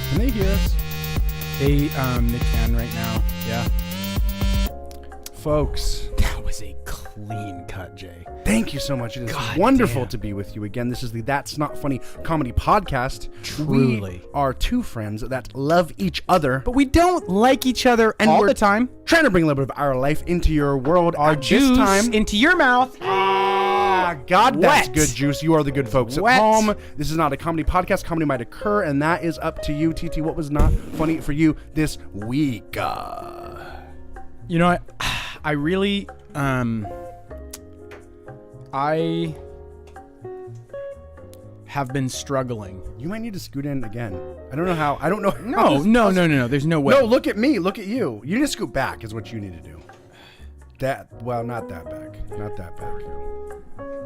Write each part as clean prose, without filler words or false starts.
Can they hear us? They can right now. Yeah. Folks. That was a clean cut, Jay. Thank you so much. It is wonderful to be with you again. This is the That's Not Funny comedy podcast. Truly. We are two friends that love each other. But we don't like each other all the time. Trying to bring a little bit of our life into your world. Our juice into your mouth. God, that's good juice. You are the good folks Wet. at home. This is not a comedy podcast. Comedy might occur, and that is up to you. TT, what was not funny for you this week? You know what? I really, I have been struggling. You might need to scoot in again. I don't know how. I don't know. No. There's no way. No, look at me. Look at you. You need to scoot back is what you need to do. Not that back. Not that back.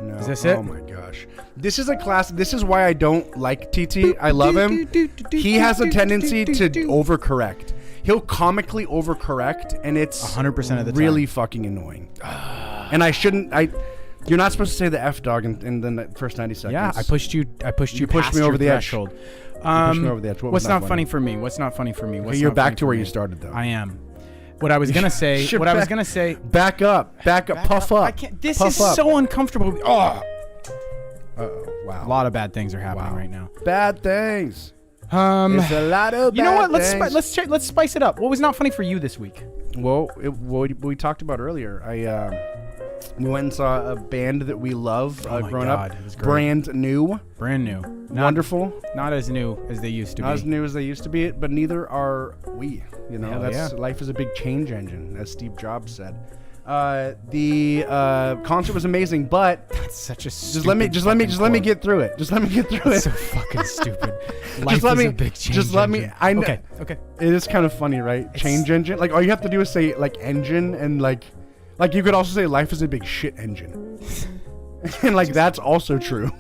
No. Is this it? Oh my gosh. This is a class. This is why I don't like TT. I love him. He has a tendency to overcorrect. He'll comically overcorrect, and it's 100% of the time really fucking annoying. And I shouldn't. You're not supposed to say the F dog in the first 90 seconds. Yeah, I pushed you. You pushed me over the threshold. edge. You pushed me over the edge. What's not funny for me? What's not funny for me? Okay, you're back to where you started, though. I am. What I was gonna say. Back up. Puff up. I can't. This is so uncomfortable. Oh. Wow. A lot of bad things are happening right now. Bad things. There's a lot of you know what? things. Let's spice it up. What was not funny for you this week? Well, what we talked about earlier. We went and saw a band that we love growing up. It was great. Brand new. Wonderful. Not as new as they used to be. Not as new as they used to be, but neither are we. You know, Hell life is a big change engine, as Steve Jobs said. The concert was amazing, but that's such a just let me get through it. Just let me get through it. So fucking stupid. Life is a big change just let me. engine. I know. Okay. It is kind of funny, right? Change engine. Like all you have to do is say like engine and like you could also say life is a big shit engine, and like that's also true.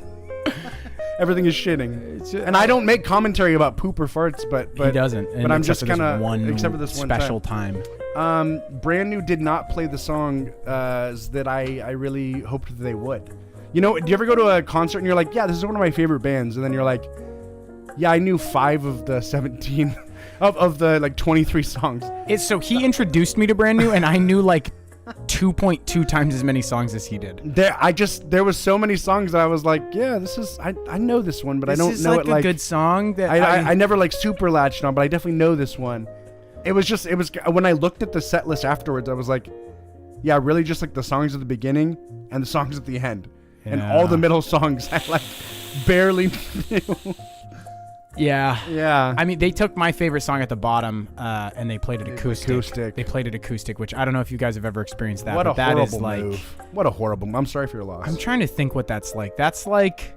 Everything is shitting, and I don't make commentary about poop or farts, but he doesn't. But I'm just kind of except for this one special time. Brand New did not play the song that I really hoped that they would. You know, do you ever go to a concert and you're like, yeah, this is one of my favorite bands, and then you're like, yeah, I knew 5 of the 17 of the like 23 songs. So he introduced me to Brand New, and I knew like 2.2 times as many songs as he did. There was so many songs that I was like, yeah, this is I know this one, but I don't know it like. This is a good song that I never like super latched on, but I definitely know this one. It was when I looked at the set list afterwards, I was like, yeah, really just like the songs at the beginning and the songs at the end. Yeah. And all the middle songs I like barely knew. Yeah. I mean, they took my favorite song at the bottom and they played it acoustic. They played it acoustic, which I don't know if you guys have ever experienced that. What but a that horrible is like, move. What a horrible. I'm sorry for your loss. I'm trying to think what that's like. That's like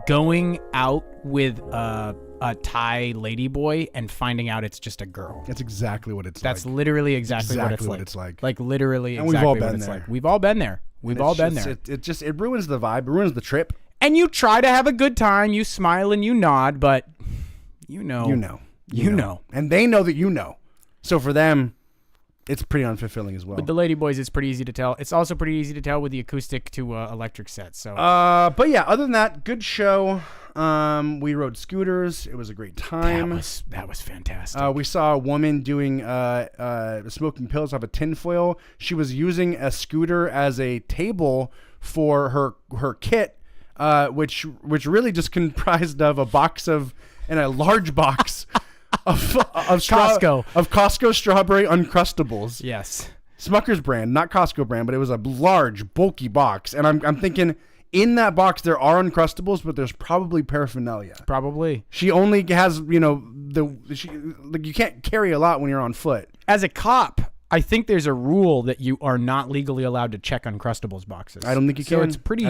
going out with a Thai ladyboy and finding out it's just a girl. That's exactly what it's like. That's literally exactly what it's like. Like literally and exactly what it's there. like. We've all been there. We've all been there. It ruins the vibe. It ruins the trip. And you try to have a good time. You smile and you nod, but you know. And they know that you know. So for them, it's pretty unfulfilling as well. With the ladyboys, it's pretty easy to tell. It's also pretty easy to tell with the acoustic to electric set. So. But yeah, other than that, good show. We rode scooters. It was a great time. That was fantastic. We saw a woman doing smoking pills off a tinfoil. She was using a scooter as a table for her kit, which really just comprised of a large box of Costco strawberry Uncrustables. Yes. Smucker's brand, not Costco brand, but it was a large, bulky box. And I'm thinking, in that box there are Uncrustables, but there's probably paraphernalia. Probably. She only has, you can't carry a lot when you're on foot. As a cop, I think there's a rule that you are not legally allowed to check Uncrustables boxes. I don't think you can. So it's pretty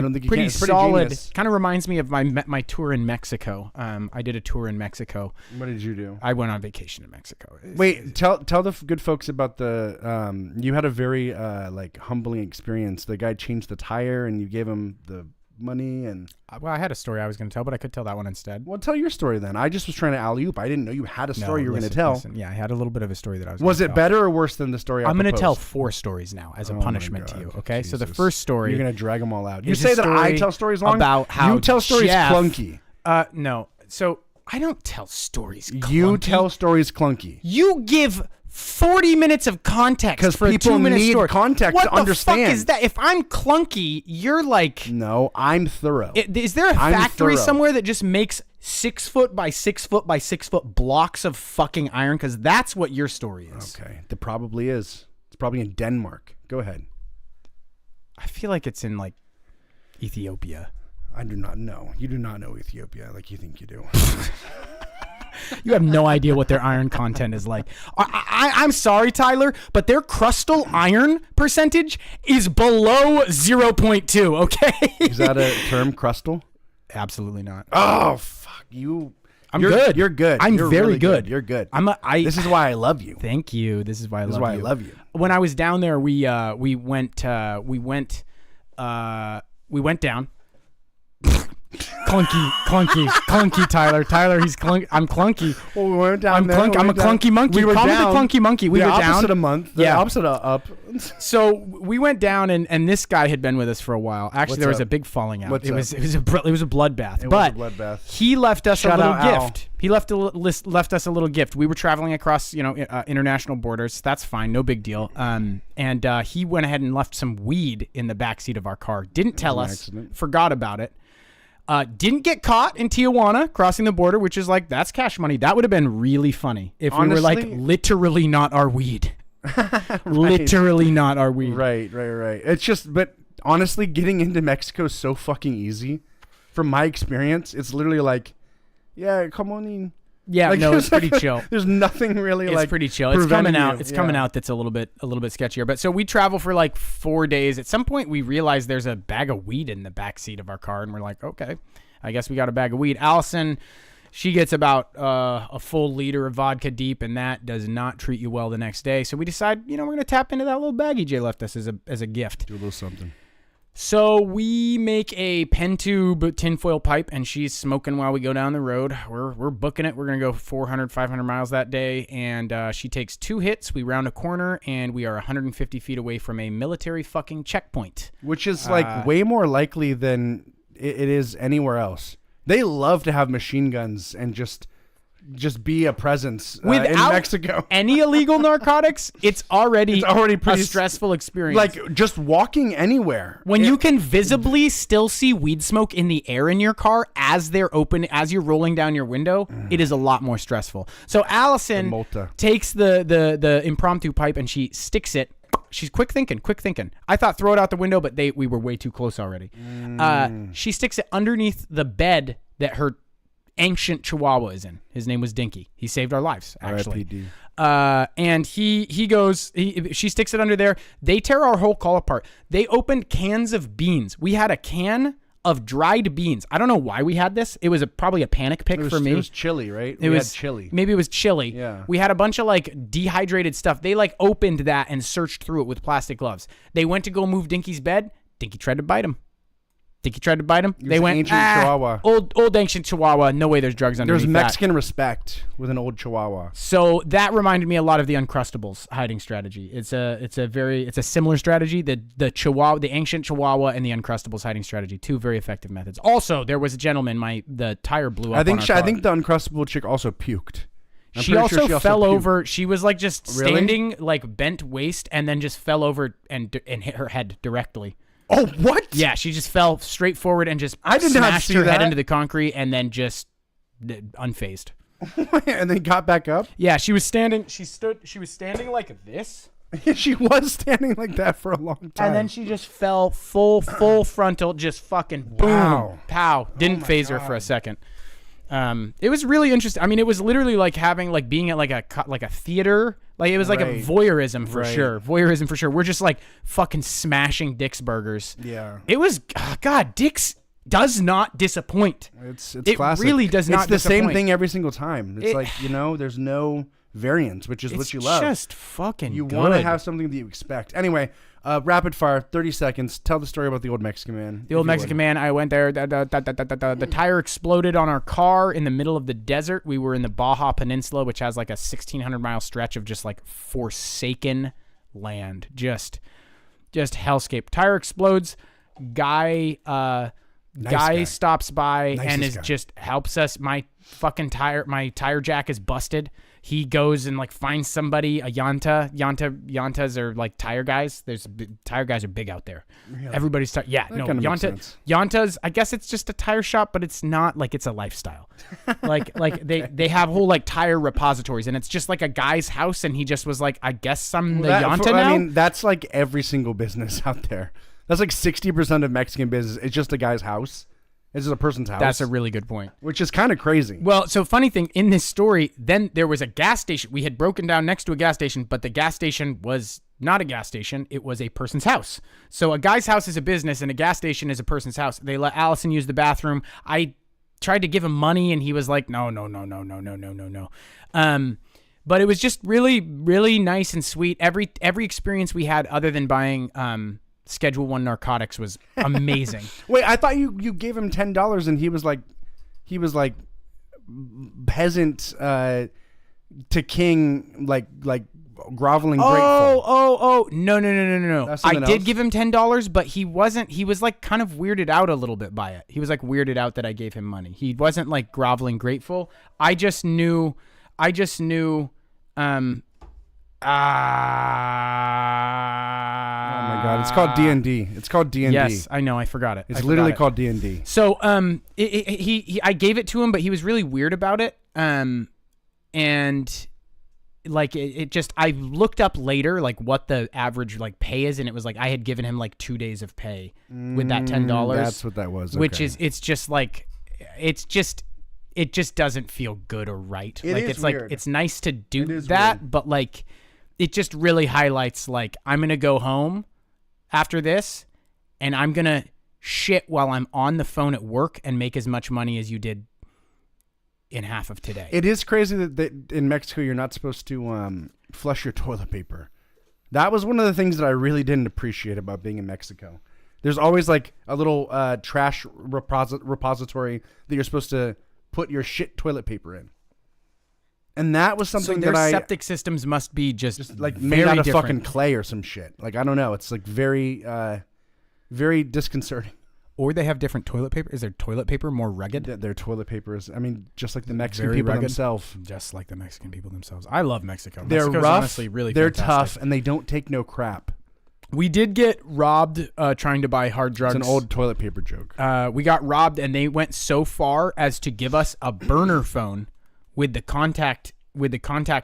solid. Kind of reminds me of my tour in Mexico. I did a tour in Mexico. What did you do? I went on vacation in Mexico. Wait, tell the good folks about the. You had a very humbling experience. The guy changed the tire, and you gave him the money and. Well, I had a story I was going to tell, but I could tell that one instead. Well, tell your story then. I just was trying to alley-oop. I didn't know you had a story you were going to tell. Yeah, I had a little bit of a story that I was. Was it better or worse than the story? I'm going to tell 4 stories now as a punishment to you. Okay, Jesus. So the first story. You're going to drag them all out. You say that I tell stories long. About how you tell stories Jeff, clunky. No. So I don't tell stories clunky. You tell stories clunky. You give 40 minutes of context for a 2-minute story. Context to understand. What the fuck is that? If I'm clunky, you're like... No, I'm thorough. Is there a factory somewhere that just makes 6 foot by 6 foot by 6 foot blocks of fucking iron? Because that's what your story is. Okay, there probably is. It's probably in Denmark. Go ahead. I feel like it's in like Ethiopia. I do not know. You do not know Ethiopia like you think you do. You have no idea what their iron content is like. I'm sorry, Tyler, but their crustal iron percentage is below 0.2, okay? Is that a term, crustal? Absolutely not. Oh, fuck. I'm good. You're good. You're very really good. You're good. This is why I love you. Thank you. This is why I love you. When I was down there, we went down. clunky, Tyler, he's clunky. I'm clunky. Well, we went down there. I'm a clunky monkey. We were Call down. me the clunky monkey. We were down. Opposite of month. The opposite of up. So we went down, and this guy had been with us for a while. Actually, there was a big falling out. It was a bloodbath. But he left us a little gift. He left us a little gift. We were traveling across, international borders. That's fine, no big deal. And he went ahead and left some weed in the backseat of our car. Didn't tell us. Forgot about it. Didn't get caught in Tijuana crossing the border, which is like, that's cash money. That would have been really funny if we were like, literally not our weed. Right. Literally not our weed. Right. It's just, but honestly, getting into Mexico is so fucking easy. From my experience, it's literally like, yeah, come on in. Yeah, like, no, it's pretty chill. There's nothing really it's pretty chill. It's coming out. It's coming out. That's a little bit sketchier. But so we travel for like 4 days. At some point, we realize there's a bag of weed in the back seat of our car, and we're like, okay, I guess we got a bag of weed. Allison, she gets about a full liter of vodka deep, and that does not treat you well the next day. So we decide, we're gonna tap into that little baggie Jay left us as a gift. Do a little something. So we make a pen tube tinfoil pipe, and she's smoking while we go down the road. We're booking it. We're going to go 400, 500 miles that day, and she takes 2 hits. We round a corner, and we are 150 feet away from a military fucking checkpoint. Which is like way more likely than it is anywhere else. They love to have machine guns and just be a presence in Mexico. Any illegal narcotics, it's already pretty a stressful experience. Like just walking anywhere. When you can visibly still see weed smoke in the air in your car as you're rolling down your window, it is a lot more stressful. So Allison takes the impromptu pipe and she sticks it. She's quick thinking. I thought throw it out the window, but we were way too close already. She sticks it underneath the bed that her ancient Chihuahua is in. His name was Dinky. He saved our lives, actually. And she sticks it under there. They tear our whole call apart. They opened cans of beans. We had a can of dried beans. I don't know why we had this. It was probably a panic pick for me. It was chili, right? We had chili. Maybe it was chili. Yeah. We had a bunch of like dehydrated stuff. They like opened that and searched through it with plastic gloves. They went to go move Dinky's bed. Dinky tried to bite him. They went, ancient Chihuahua. Old ancient Chihuahua. No way there's drugs underneath that. There's Mexican respect with an old Chihuahua. So that reminded me a lot of the Uncrustables hiding strategy. It's a similar strategy. The Chihuahua, the ancient Chihuahua, and the Uncrustables hiding strategy. 2 very effective methods. Also, there was a gentleman. The tire blew up. I think the Uncrustable chick also puked. She also fell over. She was like just standing like bent waist, and then just fell over and hit her head directly. Oh, what? Yeah, she just fell straight forward and just smashed her head into the concrete and then just unfazed. And then got back up? Yeah, she was standing. She was standing like this. She was standing like that for a long time. And then she just fell full frontal, just fucking boom, pow. Didn't phase her for a second. It was really interesting. I mean, it was literally like being at like a theater. Like it was like a voyeurism for sure. Voyeurism for sure. We're just like fucking smashing Dick's burgers. Yeah. It was God. Dick's does not disappoint. It's it classic. Really does not. It's the disappoint. same thing every single time. It's like there's no variance, which is what you love. It's just fucking. You want to have something that you expect. Anyway. Rapid fire, 30 seconds. Tell the story about the old Mexican man. The old Mexican man, I went there. The tire exploded on our car in the middle of the desert. We were in the Baja Peninsula, which has like a 1,600-mile stretch of just like forsaken land. Just hellscape. Tire explodes. Guy Guy stops by and Nicest guy. just helps us. My tire jack is busted. He goes and like finds somebody, a Yantas are like tire guys. Tire guys are big out there. Really? Everybody's Yantas. I guess it's just a tire shop, but it's not like it's a lifestyle. like they have whole like tire repositories, and it's just like a guy's house. And he just was like, I guess I'm the Yanta now. I mean, that's like every single business out there. That's like 60% of Mexican business. It's just a guy's house. It's just a person's house. That's a really good point. Which is kind of crazy. Well, so funny thing, in this story, then there was a gas station. We had broken down next to a gas station, but the gas station was not a gas station. It was a person's house. So a guy's house is a business and a gas station is a person's house. They let Allison use the bathroom. I tried to give him money and he was like, no. But it was just really, really nice and sweet. Every experience we had other than buying Schedule 1 narcotics was amazing. Wait, I thought you gave him $10 and he was like peasant to king, like groveling grateful. Oh, no. I did else? give him $10, but he was like kind of weirded out a little bit by it. He was like weirded out that I gave him money. He wasn't like groveling grateful. I just knew Oh my God! It's called D&D. It's called D&D. Yes, I know. I forgot it. It's literally called D&D. So, I gave it to him, but he was really weird about it. And like it just, I looked up later like what the average like pay is, and it was like I had given him like 2 days of pay with that $10. That's what that was. Which is, it just doesn't feel good or right. It's weird. like it's nice to do that, weird. But like it just really highlights like I'm gonna go home after this and I'm gonna shit while I'm on the phone at work and make as much money as you did in half of today. It is crazy that in Mexico you're not supposed to flush your toilet paper. That was one of the things that I really didn't appreciate about being in Mexico. There's always like a little trash repository that you're supposed to put your shit toilet paper in. And that was something so their septic systems must be just like very made out of different. fucking clay or some shit. Like, I don't know. It's like very, very disconcerting. Or they have different toilet paper. Is their toilet paper more rugged? Their toilet paper is, I mean, just like the Mexican very people rugged. themselves. Just like the Mexican people themselves. I love Mexico. They're Mexico's rough, honestly really they're fantastic. tough, and they don't take no crap. We did get robbed trying to buy hard drugs. It's an old toilet paper joke. We got robbed, and they went so far as to give us a burner phone with the contact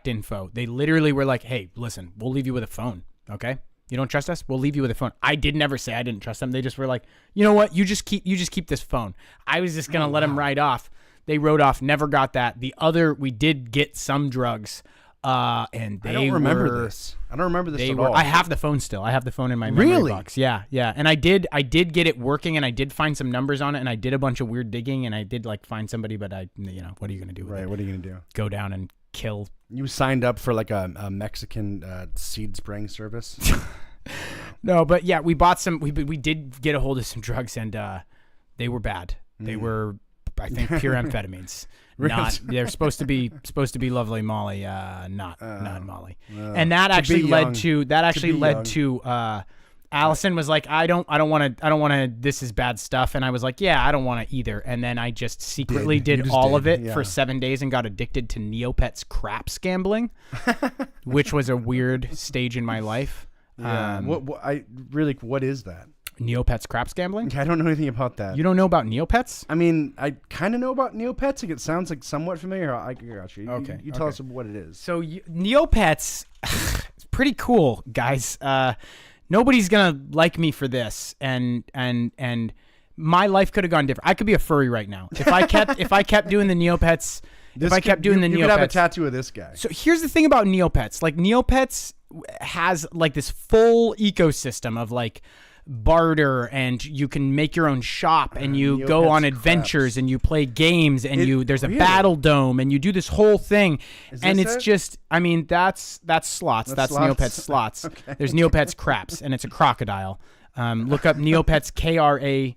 info. They literally were like, "Hey, listen, we'll leave you with a phone, okay? You don't trust us? We'll leave you with a phone." I did never say I didn't trust them. They just were like, "You know what? You just keep this phone." I was just gonna let them ride off. They rode off. Never got that. We did get some drugs. And they I don't remember this. I don't remember this at all. I have the phone still. I have the phone in my memory box. Yeah. And I did get it working, and I did find some numbers on it, and I did a bunch of weird digging, and I did like find somebody, but what are you gonna do with it? Right, what are you gonna do? Go down and kill. You signed up for like a Mexican seed spraying service? No, but yeah, we bought some. We did get a hold of some drugs, and they were bad. They were, I think, pure amphetamines. They're supposed to be lovely Molly, not Molly. And that actually led to Allison was like, I don't want to, this is bad stuff. And I was like, yeah, I don't want to either. And then I just secretly did all of it for 7 days and got addicted to Neopets craps gambling, which was a weird stage in my life. Yeah. What is that? Neopets craps gambling? I don't know anything about that. You don't know about Neopets? I mean, I kind of know about Neopets. Like, it sounds like somewhat familiar. I got you. Okay. You tell us what it is. So Neopets, it's pretty cool, guys. Nobody's gonna like me for this, and my life could have gone different. I could be a furry right now if I kept doing the Neopets. You could have a tattoo of this guy. So here's the thing about Neopets. Like, Neopets has like this full ecosystem of like barter, and you can make your own shop, and you go on adventures, and you play games, and there's a battle dome, and you do this whole thing. And it's just, I mean, that's slots. That's Neopets slots. Okay. There's Neopets craps, and it's a crocodile. Look up Neopets KRA.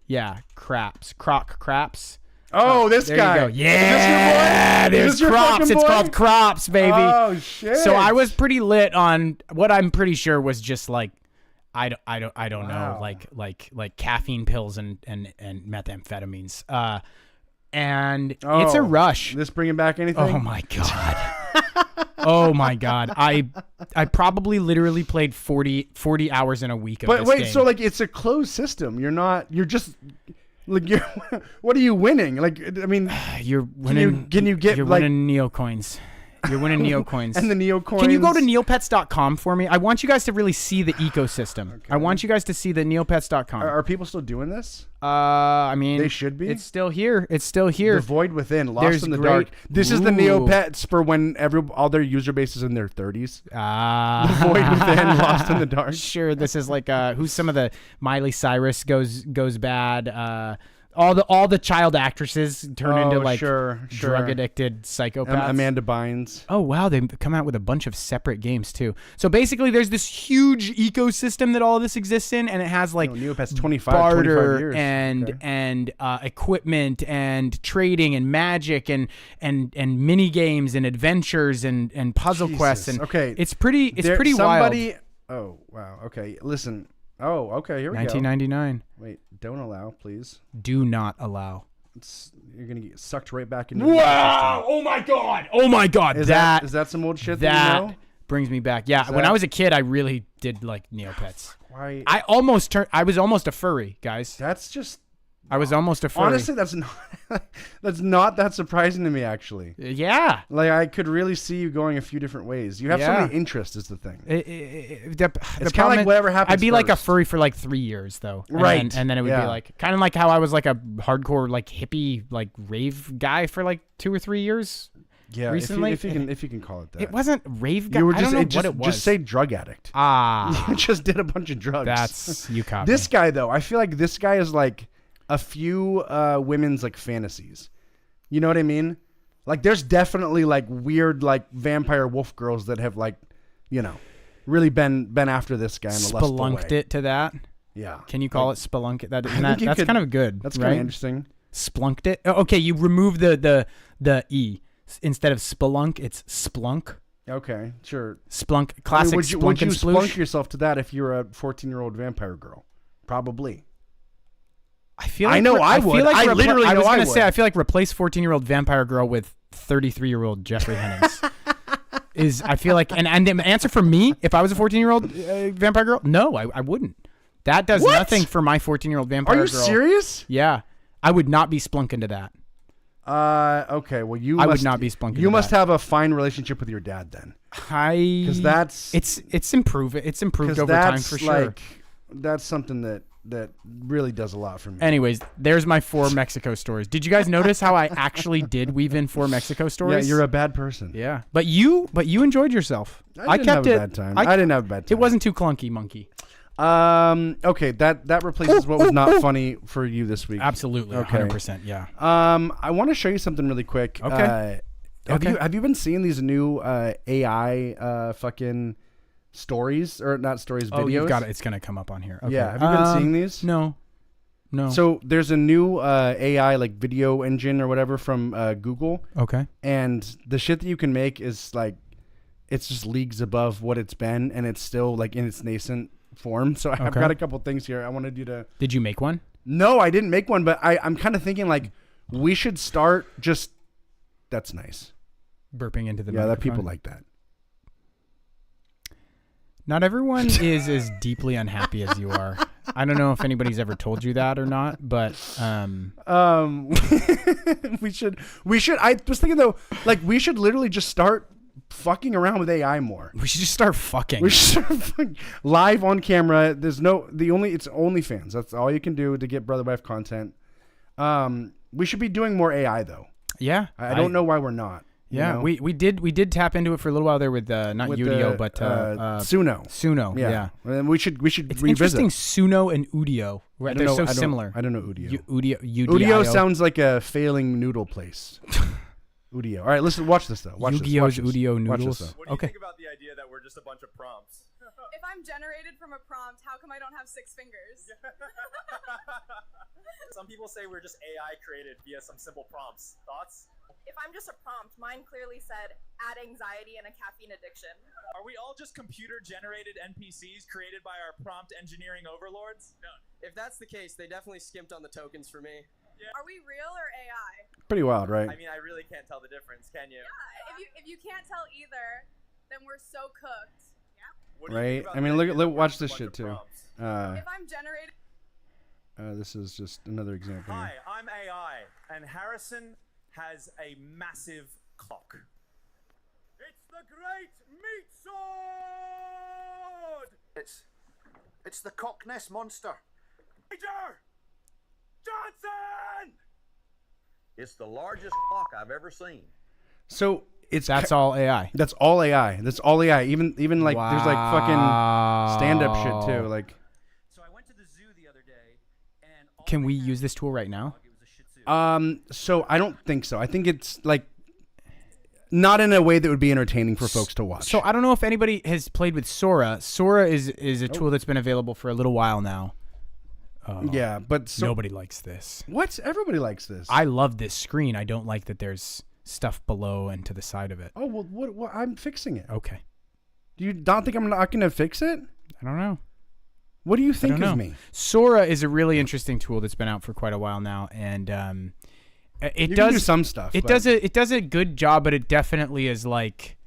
Yeah, craps. Craps. Oh, this guy. You go. Yeah, there's crops. It's called crops, baby. Oh, shit. So I was pretty lit on what I'm pretty sure was just like I don't know, like caffeine pills and methamphetamines. And it's a rush. This bringing back anything? Oh my god. Oh my god. I probably literally played 40 hours in a week of this game. So like it's a closed system. You're just like what are you winning? Like I mean, you're winning. Can you get you're like winning neocoins. You're winning neocoins. And the neocoins. Can you go to neopets.com for me? I want you guys to really see the ecosystem. Okay. I want you guys to see the neopets.com. Are people still doing this? I mean, they should be. It's still here. It's still here. The void within, lost in the dark. This is the Neopets for when all their user base is in their 30s. The void within, lost in the dark. Sure, this is like who's some of the Miley Cyrus goes bad. All the child actresses turn into like drug addicted psychopaths. Amanda Bynes. Oh wow, they come out with a bunch of separate games too. So basically, there's this huge ecosystem that all of this exists in, and it has like Neopets 25 barter 25 years. and equipment and trading and magic and mini games and adventures and puzzle quests and it's pretty wild. Oh wow. Okay, listen. Oh, okay, here we 1999. go. Wait, don't allow, please. Do not allow. You're going to get sucked right back into Wow! Oh my god! Oh my god! Is that some old shit that you know? Brings me back. Yeah, when I was a kid, I really did like Neopets. Why? I was almost a furry, guys. That's just... I was almost a furry. Honestly, that's not that surprising to me, actually. Yeah. Like, I could really see you going a few different ways. You have so many interests is the thing. It's kind of like whatever happens I'd be first. like a furry for like 3 years, though. Right. And then it would be like, kind of like how I was like a hardcore, like hippie, like rave guy for like 2 or 3 years. Yeah, recently. If you can call it that. It wasn't rave guy. You were just, I don't know what it was. Just say drug addict. Ah. You just did a bunch of drugs. That's, you copy. This guy, though, I feel like this guy is like a few women's like fantasies. You know what I mean? Like there's definitely like weird like vampire wolf girls that have like, you know, really been after this guy in a lustful way. Spelunked it to that. Yeah. Can you call it spelunk? That's kind of good. That's right? kind of interesting. Splunked it. Oh, okay, you remove the e instead of spelunk. It's splunk. Okay, sure. Splunk. Classic. Would you splunk yourself to that if you're a 14-year-old vampire girl? Probably. I feel like I would. I literally know I was going to say, I feel like replace 14-year-old vampire girl with 33-year-old Jeffrey Hennings. I feel like, and the answer for me, if I was a 14-year-old vampire girl, no, I wouldn't. That does nothing for my 14-year-old vampire girl. Are you serious? Yeah. I would not be splunking to that. Okay. Well, I would not be splunking. You must have a fine relationship with your dad then. Because that's it's improved. It's improved over time for sure. Like, that's something that really does a lot for me. Anyways, there's my 4 Mexico stories. Did you guys notice how I actually did weave in 4 Mexico stories? Yeah, you're a bad person. Yeah, but you enjoyed yourself. I didn't have a bad time. I didn't have a bad time. It wasn't too clunky, monkey. Okay, that replaces what was not funny for you this week. Absolutely, okay. 100%. Yeah. I want to show you something really quick. Okay. Have you been seeing these new AI fucking stories or not stories videos? Oh, you've got it. It's gonna come up on here. Okay. Yeah. Have you been seeing these? No. So there's a new AI like video engine or whatever from Google. Okay. And the shit that you can make is like, it's just leagues above what it's been, and it's still like in its nascent form. So I've got a couple things here. I wanted you to. Did you make one? No, I didn't make one, but I'm kind of thinking like we should start just. That's nice. Burping into the microphone. That people like that. Not everyone is as deeply unhappy as you are. I don't know if anybody's ever told you that or not, but we should. I was thinking though, like we should literally just start fucking around with AI more. We should just start fucking. We should start fucking live on camera. It's OnlyFans. That's all you can do to get brother wife content. We should be doing more AI though. Yeah, I don't know why we're not. Yeah, you know? we did tap into it for a little while there with not Udio but Suno. Suno, yeah. And we should it's revisit. Interesting, Suno and Udio. They're so similar. I don't know Udio. Udio Udio sounds like a failing noodle place. Udio. All right, listen. Watch this though. Watch Yu-Gi-Oh's this. Udio Watch noodles. this, though. What do you think about the idea that we're just a bunch of prompts? If I'm generated from a prompt, how come I don't have 6 fingers? Some people say we're just AI created via some simple prompts. Thoughts? If I'm just a prompt, mine clearly said add anxiety and a caffeine addiction. Are we all just computer-generated NPCs created by our prompt engineering overlords? No. If that's the case, they definitely skimped on the tokens for me. Yeah. Are we real or AI? Pretty wild, right? I mean, I really can't tell the difference, can you? Yeah, if you can't tell either, then we're so cooked. Yeah. What do you Right? think about I mean, the look idea at that we're watch just a this bunch shit of too. prompts? If I'm generated, This is just another example. Hi, Here. I'm AI, and Harrison has a massive cock. It's the Great Meat Sword! It's the Cockness monster. Major Johnson! It's the largest cock I've ever seen. So That's all AI. That's all AI. That's all AI. Even like there's like fucking stand-up shit too. Like, So I went to the zoo the other day, and all Can they we had use this tool right now? was a Shih Tzu. so I don't think so. I think it's like not in a way that would be entertaining for folks to watch. So I don't know if anybody has played with Sora. Sora is a tool that's been available for a little while now. yeah, but so, Nobody likes this. what? Everybody likes this. I love this screen. I don't like that there's stuff below and to the side of it. Oh well, what? I'm fixing it. Okay. Do you not think I'm not gonna fix it? I don't know. What do you I think don't of know. me? Sora is a really interesting tool that's been out for quite a while now, and it You does can do some stuff. It but- does a good job, but it definitely is like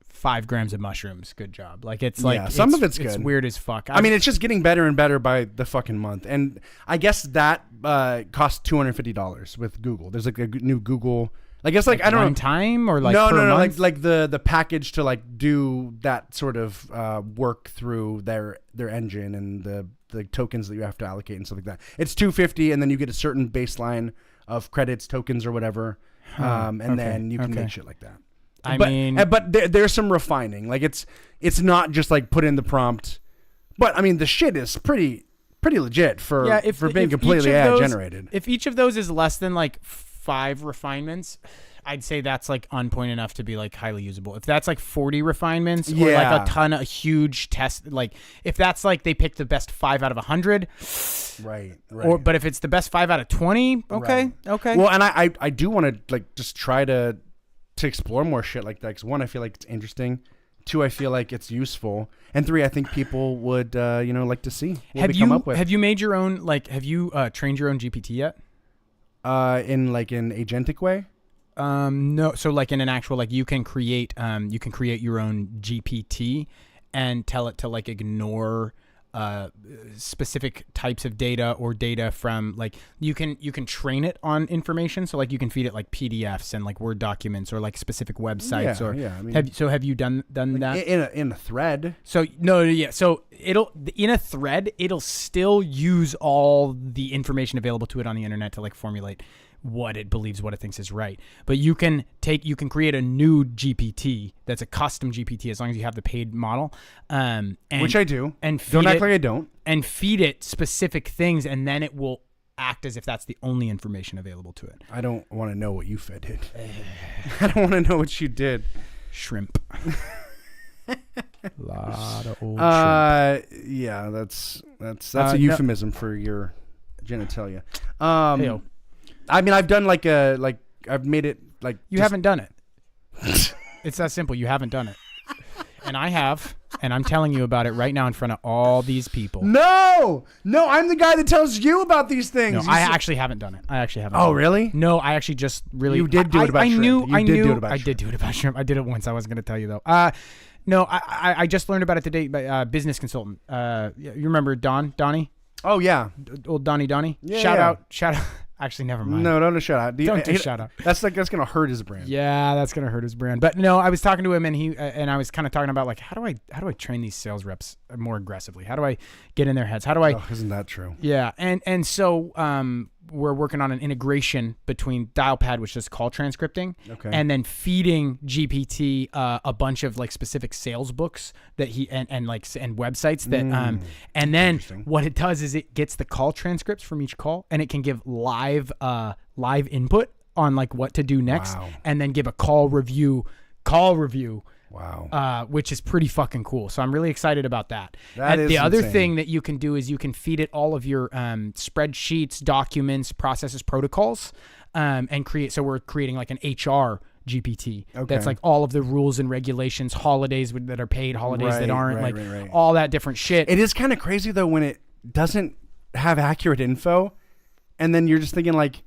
5 grams of mushrooms. Good job. Like it's like Yeah, some of it's It's good. weird as fuck. I mean, it's just getting better and better by the fucking month. And I guess that costs $250 with Google. There's like a new Google. I guess like I don't one know. time or like no, per no, no. month? Like the package to like do that sort of work through their engine and the tokens that you have to allocate and stuff like that. It's $250, and then you get a certain baseline of credits, tokens, or whatever, and okay, then you can okay. make shit like that. I but, mean- but there's some refining. Like it's not just like put in the prompt. But I mean, the shit is pretty legit for being completely AI generated. If each of those is less than like 5 refinements, I'd say that's like on point enough to be like highly usable. If that's like 40 refinements or Yeah. like a huge test, like if that's like they picked the best 5 out of 100, Right. but if it's the best 5 out of 20, okay, Right. okay. Well, and I do want to like just try to explore more shit like that. Because 1, I feel like it's interesting. 2, I feel like it's useful. And 3, I think people would like to see what we come up with. Have you made your own have you trained your own GPT yet? In like an agentic way? No. So like in an actual you can create your own GPT and tell it to like ignore specific types of data or data from like you can train it on information. So like you can feed it like PDFs and like Word documents or like specific websites Yeah, I mean, have you done that? in a thread? So so in a thread it'll still use all the information available to it on the internet to like formulate what it believes, what it thinks is right. But you can create a new GPT that's a custom GPT as long as you have the paid model, and Which I do. and Don't feed act it, like I don't. and feed it specific things, and then it will act as if that's the only information available to it. I don't want to know what you fed it. I don't want to know what you did. Shrimp. Lot of old shrimp. Yeah, that's No. a euphemism for your genitalia. Heyo. I mean, I've done I've made it like You haven't done it. It's that simple. You haven't done it. And I have, and I'm telling you about it right now in front of all these people. No, I'm the guy that tells you about these things. No, I actually haven't done it. I actually haven't. Oh, done it. really? No, I actually just really. You did do it about I shrimp. knew. You I did knew. do it about I did do it about shrimp. I did it once. I wasn't going to tell you though. No, I just learned about it today by business consultant. You remember Donnie? Oh yeah. Old Donnie. Yeah, Shout yeah. out. Actually, never mind. No, don't shout out. Don't do shout out. That's gonna hurt his brand. Yeah, that's gonna hurt his brand. But no, I was talking to him, and he and I was kind of talking about like how do I train these sales reps more aggressively? How do I get in their heads? How do I? Oh, isn't that true? Yeah, and so we're working on an integration between Dialpad, which is call transcripting, Okay. and then feeding GPT a bunch of like specific sales books that he and websites that and then what it does is it gets the call transcripts from each call, and it can give live input on like what to do next, Wow. and then give a call review. Wow. Which is pretty fucking cool. So I'm really excited about that. That is the other insane. thing that you can do is you can feed it all of your spreadsheets, documents, processes, protocols, and create. So we're creating like an HR GPT. Okay. That's like all of the rules and regulations, holidays that are paid, holidays that aren't, Right. all that different shit. It is kind of crazy though when it doesn't have accurate info, and then you're just thinking like,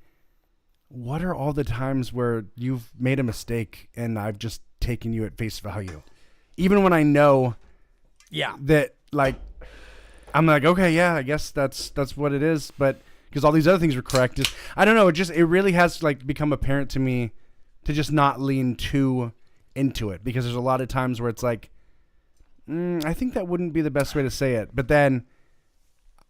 what are all the times where you've made a mistake and I've just taken you at face value, even when I know, that like, I'm like, okay, yeah, I guess that's what it is, but because all these other things were correct, I don't know, it really has like become apparent to me to just not lean too into it, because there's a lot of times where it's like, I think that wouldn't be the best way to say it, but then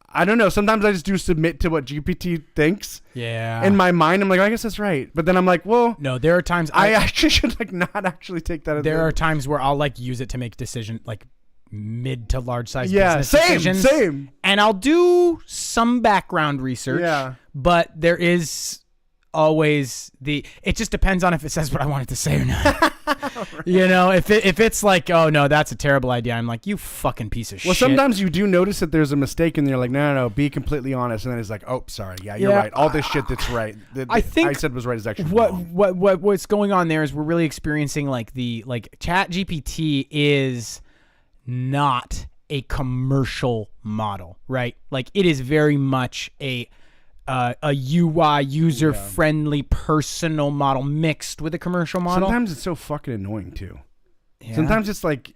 I don't know. Sometimes I just do submit to what GPT thinks. Yeah. In my mind, I'm like, I guess that's right. But then I'm like, well, no, there are times I actually should like not actually take that. There are times where I'll like use it to make decision like mid to large size business decisions. Same. And I'll do some background research. Yeah. But there is always it just depends on if it says what I want it to say or not. Right. You know, if it's like, oh no, that's a terrible idea, I'm like, you fucking piece of shit. Well, sometimes you do notice that there's a mistake and you're like, no, be completely honest. And then it's like, oh, sorry. Yeah, you're right. All this shit that's right. I think I said was right is actually wrong. wrong. What's going on there is we're really experiencing like Chat GPT is not a commercial model, right? Like it is very much a UI user-friendly personal model mixed with a commercial model. Sometimes it's so fucking annoying too. Yeah. Sometimes it's like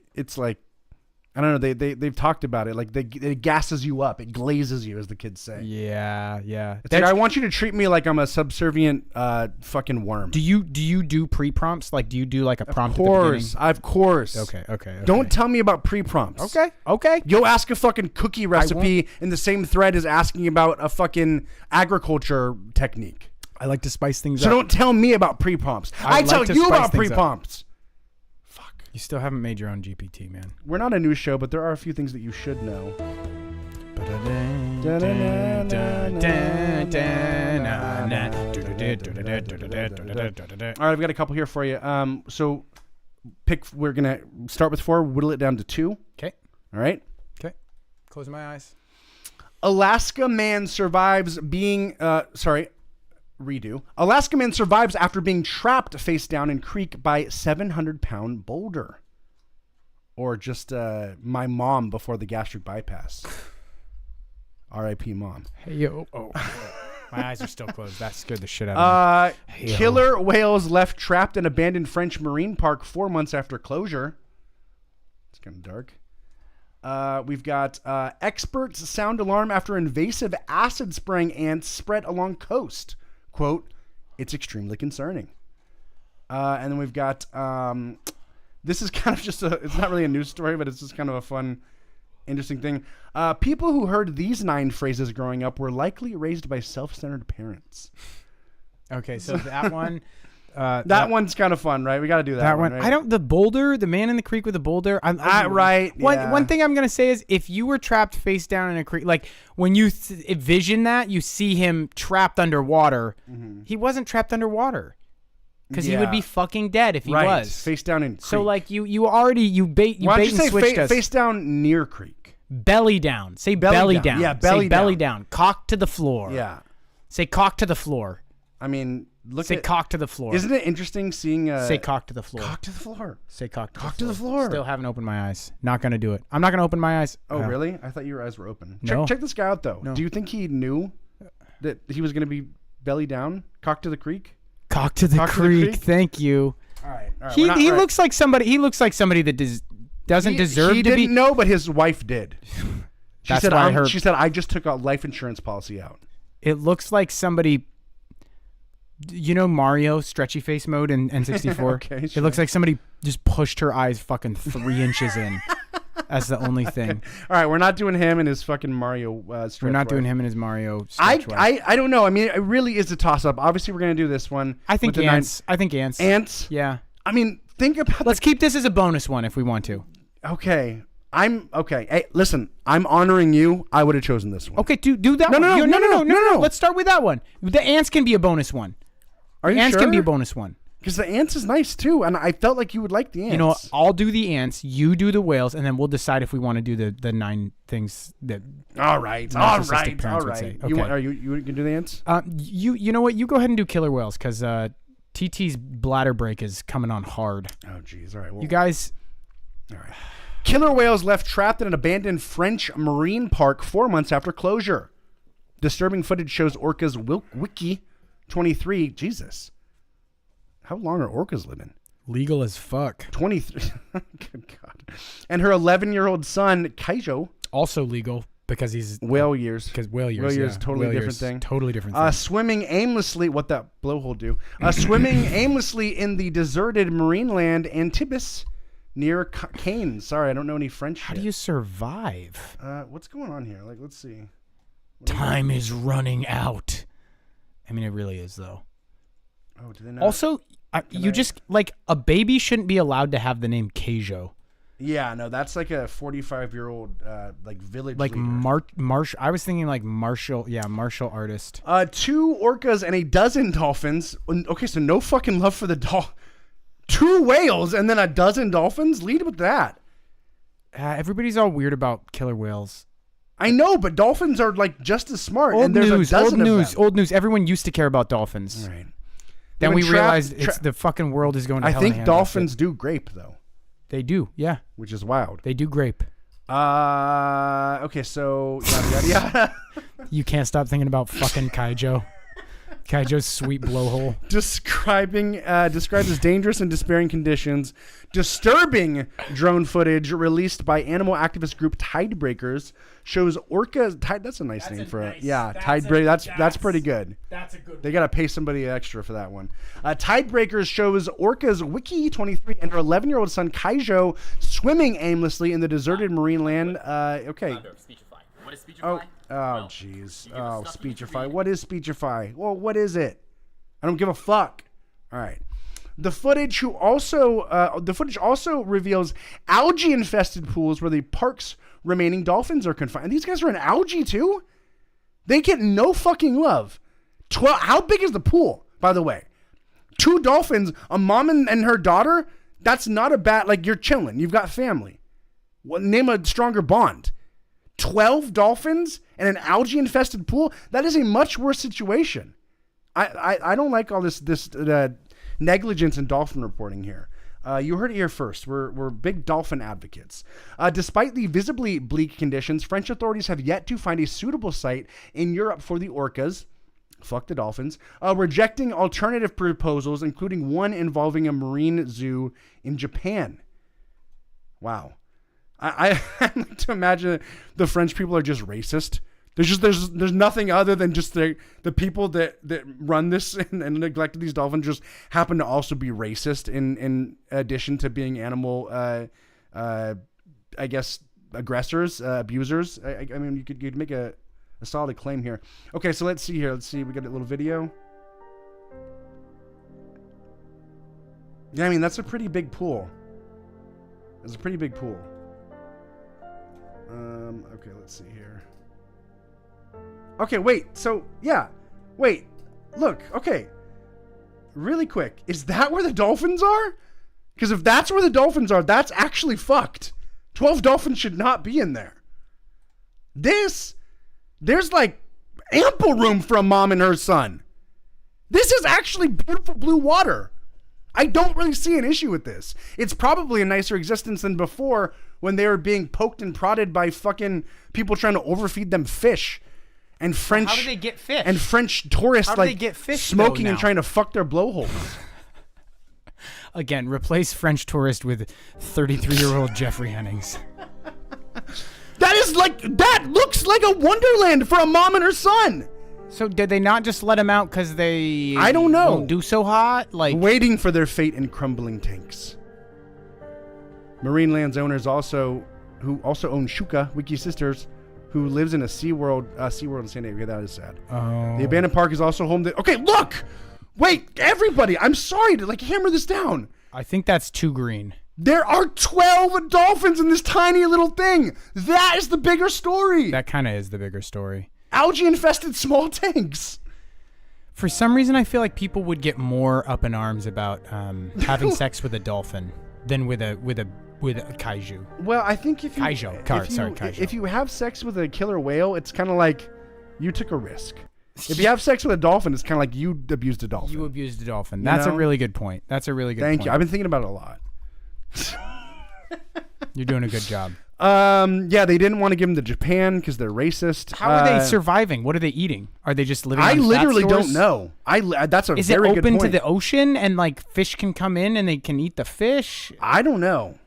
I don't know. They've talked about it. Like it gasses you up. It glazes you, as the kids say. Yeah. It's like, I want you to treat me like I'm a subservient fucking worm. Do you do pre-prompts? Like, do you do like a prompt Of course. Okay. Don't tell me about pre-prompts. Okay. You'll ask a fucking cookie recipe in the same thread as asking about a fucking agriculture technique. I like to spice things So up. don't tell me about pre-prompts. I tell you about pre-prompts. You still haven't made your own GPT, man. We're not a news show, but there are a few things that you should know. All right, I've got a couple here for you. So we're going to start with 4, whittle it down to 2. Okay. All right. Okay. Close my eyes. Alaska man survives Alaska man survives after being trapped face down in creek by 700-pound boulder. Or just my mom before the gastric bypass. R.I.P. mom. Hey, yo. Oh. My eyes are still closed. That scared the shit out of me. Killer whales left trapped in abandoned French marine park 4 months after closure. It's kind of dark. We've got experts sound alarm after invasive acid spraying ants spread along coast. Quote, it's extremely concerning. And then we've got, this is kind of just it's not really a news story, but it's just kind of a fun, interesting thing. People who heard these 9 phrases growing up were likely raised by self-centered parents. Okay, so that one... that one's kind of fun, right? We got to do that one. Right? The man in the creek with the boulder. Right. One thing I'm going to say is if you were trapped face down in a creek, like when you envision that, you see him trapped underwater. Mm-hmm. He wasn't trapped underwater because he would be fucking dead if he was. Face down in creek. So like you bait and switched us. Face down near creek. Belly down. Say belly down. Yeah, belly down. Cock to the floor. Yeah. Say cock to the floor. I mean... Say cock to the floor. Isn't it interesting seeing... Say cock to the floor. Cock to the floor. Say cock to the floor. Still haven't opened my eyes. Not going to do it. I'm not going to open my eyes. Oh, really? I thought your eyes were open. No. Check this guy out, though. No. Do you think he knew that he was going to be belly down? Cock to the creek? Cock to the creek. Thank you. All right. He looks like somebody that doesn't deserve to be... He didn't know, but his wife did. She That's what I heard. She said, I just took a life insurance policy out. It looks like somebody... You know Mario stretchy face mode in N64? Okay, sure. It looks like somebody just pushed her eyes fucking 3 inches in. That's the only thing. Okay. All right, we're not doing him and his fucking Mario stretch. We're not doing him and his Mario stretch. I don't know. I mean, it really is a toss-up. Obviously, we're going to do this one. I think ants. Ants? Yeah. I mean, think about... Let's keep this as a bonus one if we want to. Okay. Okay. Hey, listen, I'm honoring you. I would have chosen this one. Okay, do that one. No. Let's start with that one. The ants can be a bonus one. Are you ants sure? can be a bonus one. Because the ants is nice too, and I felt like you would like the ants. You know what? I'll do the ants. You do the whales, and then we'll decide if we want to do the 9 things that. All right. narcissistic parents would say. You Okay. you can do the ants? You know what? You go ahead and do killer whales because TT's bladder break is coming on hard. Oh, jeez. All right. Well, You guys. all right. Killer whales left trapped in an abandoned French marine park 4 months after closure. Disturbing footage shows orcas Wiki 23. Jesus. How long are orcas living? Legal as fuck. 23. Good God. And her 11-year-old son, Kaijo. Also legal because he's Whale years. Because whale years. Whale years, yeah. totally Whale different years, thing. Totally different thing. Swimming aimlessly. What that blowhole do? Swimming aimlessly in the deserted marine land Antibes near Cannes. Sorry, I don't know any French. How shit. do you survive? What's going on here? Like, let's see. Time is running out. I mean, it really is, though. Oh, do they not? Also, just like a baby shouldn't be allowed to have the name Keijo. Yeah, no, that's like a 45-year-old like village Like leader. I was thinking like martial artist. 2 orcas and a dozen dolphins. Okay, so no fucking love for the 2 whales and then a dozen dolphins. Lead with that. Everybody's all weird about killer whales. I know, but dolphins are like just as smart. Old and there's news, a dozen old of news, them. old news. Everyone used to care about dolphins. All right. Then When we trapped- realized it's the fucking world is going to I hell in a think handbasket. dolphins do grape though, They do, yeah. which is wild. They do grape. Okay, so yada yada yada. You can't stop thinking about fucking Kaijo. Kaijo's sweet blowhole. Described as dangerous and despairing conditions. Disturbing drone footage released by animal activist group Tidebreakers shows orcas. That's a nice name for it. Yeah, Tidebreakers. That's pretty good. That's a good one. They gotta pay somebody extra for that one. Tidebreakers shows orcas Wiki 23 and her 11-year-old son Kaijo swimming aimlessly in the deserted marine land. Okay. Speechify. What is Speechify? Oh, jeez. Oh, Speechify. What is Speechify? Well, what is it? I don't give a fuck. All right. The footage also reveals algae-infested pools where the park's remaining dolphins are confined. And these guys are in algae too? They get no fucking love. How big is the pool, by the way? 2 dolphins, a mom and her daughter? That's not a bad... Like, you're chilling. You've got family. Name a stronger bond. 12 dolphins and an algae-infested pool? That is a much worse situation. I don't like all this negligence in dolphin reporting here. You heard it here first. We're big dolphin advocates. Despite the visibly bleak conditions, French authorities have yet to find a suitable site in Europe for the orcas. Fuck the dolphins. Rejecting alternative proposals, including one involving a marine zoo in Japan. Wow. I like to imagine the French people are just racist. There's nothing other than just the people that run this and neglected these dolphins just happen to also be racist in addition to being animal I guess aggressors, abusers. I mean you could make a solid claim here. Okay, so let's see here. Let's see. We got a little video. Yeah, I mean that's a pretty big pool. It's a pretty big pool. Okay, let's see here. Okay, wait. So, yeah. Wait. Look. Okay. Really quick. Is that where the dolphins are? Because if that's where the dolphins are, that's actually fucked. 12 dolphins should not be in there. There's like ample room for a mom and her son. This is actually beautiful blue water. I don't really see an issue with this. It's probably a nicer existence than before when they were being poked and prodded by fucking people trying to overfeed them fish. And French... How do they get fish? And French tourists How do like they get fish, smoking though, and now? trying to fuck their blowholes. Again, replace French tourist with 33-year-old Jeffrey Hennings. That looks like a wonderland for a mom and her son. So did they not just let him out because they... I don't know. Won't do so hot? Like... Waiting for their fate in crumbling tanks. Marine Lands owners who also own Shuka, Wiki Sisters, who lives in a SeaWorld in San Diego. That is sad. Oh. The abandoned park is also home to... Okay, look! Wait, everybody, I'm sorry to hammer this down. I think that's too green. There are 12 dolphins in this tiny little thing. That is the bigger story. That kind of is the bigger story. Algae-infested small tanks. For some reason, I feel like people would get more up in arms about having sex with a dolphin than with a kaiju. Well, I think if you kaiju. if you have sex with a killer whale, it's kind of like you took a risk. If you have sex with a dolphin, it's kind of like you abused a dolphin. You abused a dolphin. That's a really good point. Thank you. I've been thinking about it a lot. You're doing a good job. Yeah, they didn't want to give them to Japan because they're racist. How are they surviving? What are they eating? Are they just living? I on literally fat stores? don't know. That's a Is very it good open point. to the ocean and like fish can come in and they can eat the fish? I don't know.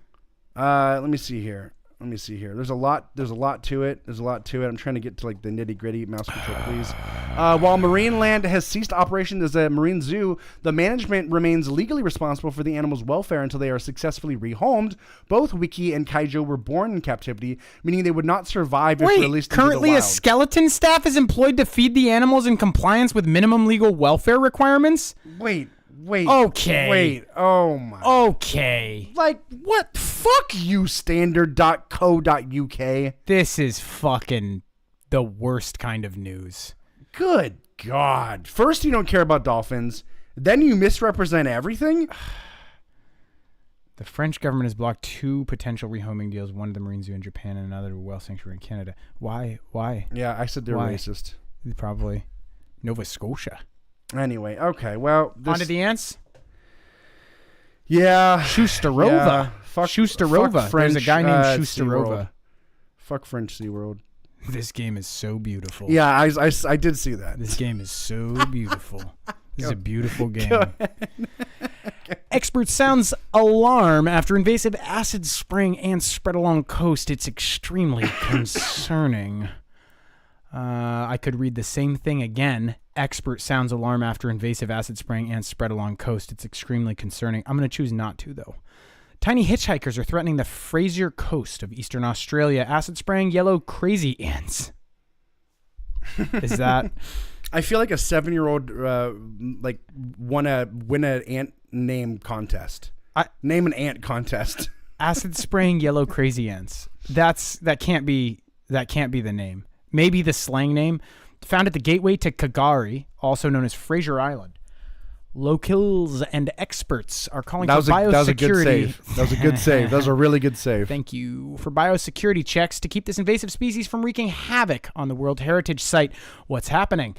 Let me see here. There's a lot to it. I'm trying to get to like the nitty gritty. Mouse control, please. While Marine Land has ceased operation as a marine zoo, the management remains legally responsible for the animals' welfare until they are successfully rehomed. Both Wiki and Kaijo were born in captivity, meaning they would not survive if released into the currently wild. a skeleton staff is employed to feed the animals in compliance with minimum legal welfare requirements? Wait. Okay. Wait. Oh my. Okay. Like what? Fuck you, standard.co.uk. This is fucking the worst kind of news. Good God. First, you don't care about dolphins. Then you misrepresent everything. The French government has blocked 2 potential rehoming deals, one to the Marine Zoo in Japan and another to a whale sanctuary in Canada. Why? Yeah, I said they're racist. Probably. Nova Scotia. Anyway, okay, well. On to the ants? Yeah. Schusterova. Yeah, fuck Schusterova. French, There's a guy named SeaWorld. Schusterova. Fuck French SeaWorld. This game is so beautiful. Yeah, I did see that. This game is so beautiful. This is a beautiful game. Expert sounds alarm after invasive acid spraying ants spread along coast. It's extremely concerning. I could read the same thing again. Expert sounds alarm after invasive acid spraying ants spread along coast. It's extremely concerning. I'm going to choose not to, though. Tiny hitchhikers are threatening the Fraser Coast of Eastern Australia. Acid spraying yellow crazy ants. Is that... I feel like a 7-year-old like win an ant name contest. Name an ant contest. Acid spraying yellow crazy ants. That can't be the name. Maybe the slang name. Found at the gateway to Kagari, also known as Fraser Island. Locals and experts are calling for biosecurity. That was a good save. That was a good save. That was a really good save. Thank you. For biosecurity checks to keep this invasive species from wreaking havoc on the World Heritage Site. What's happening?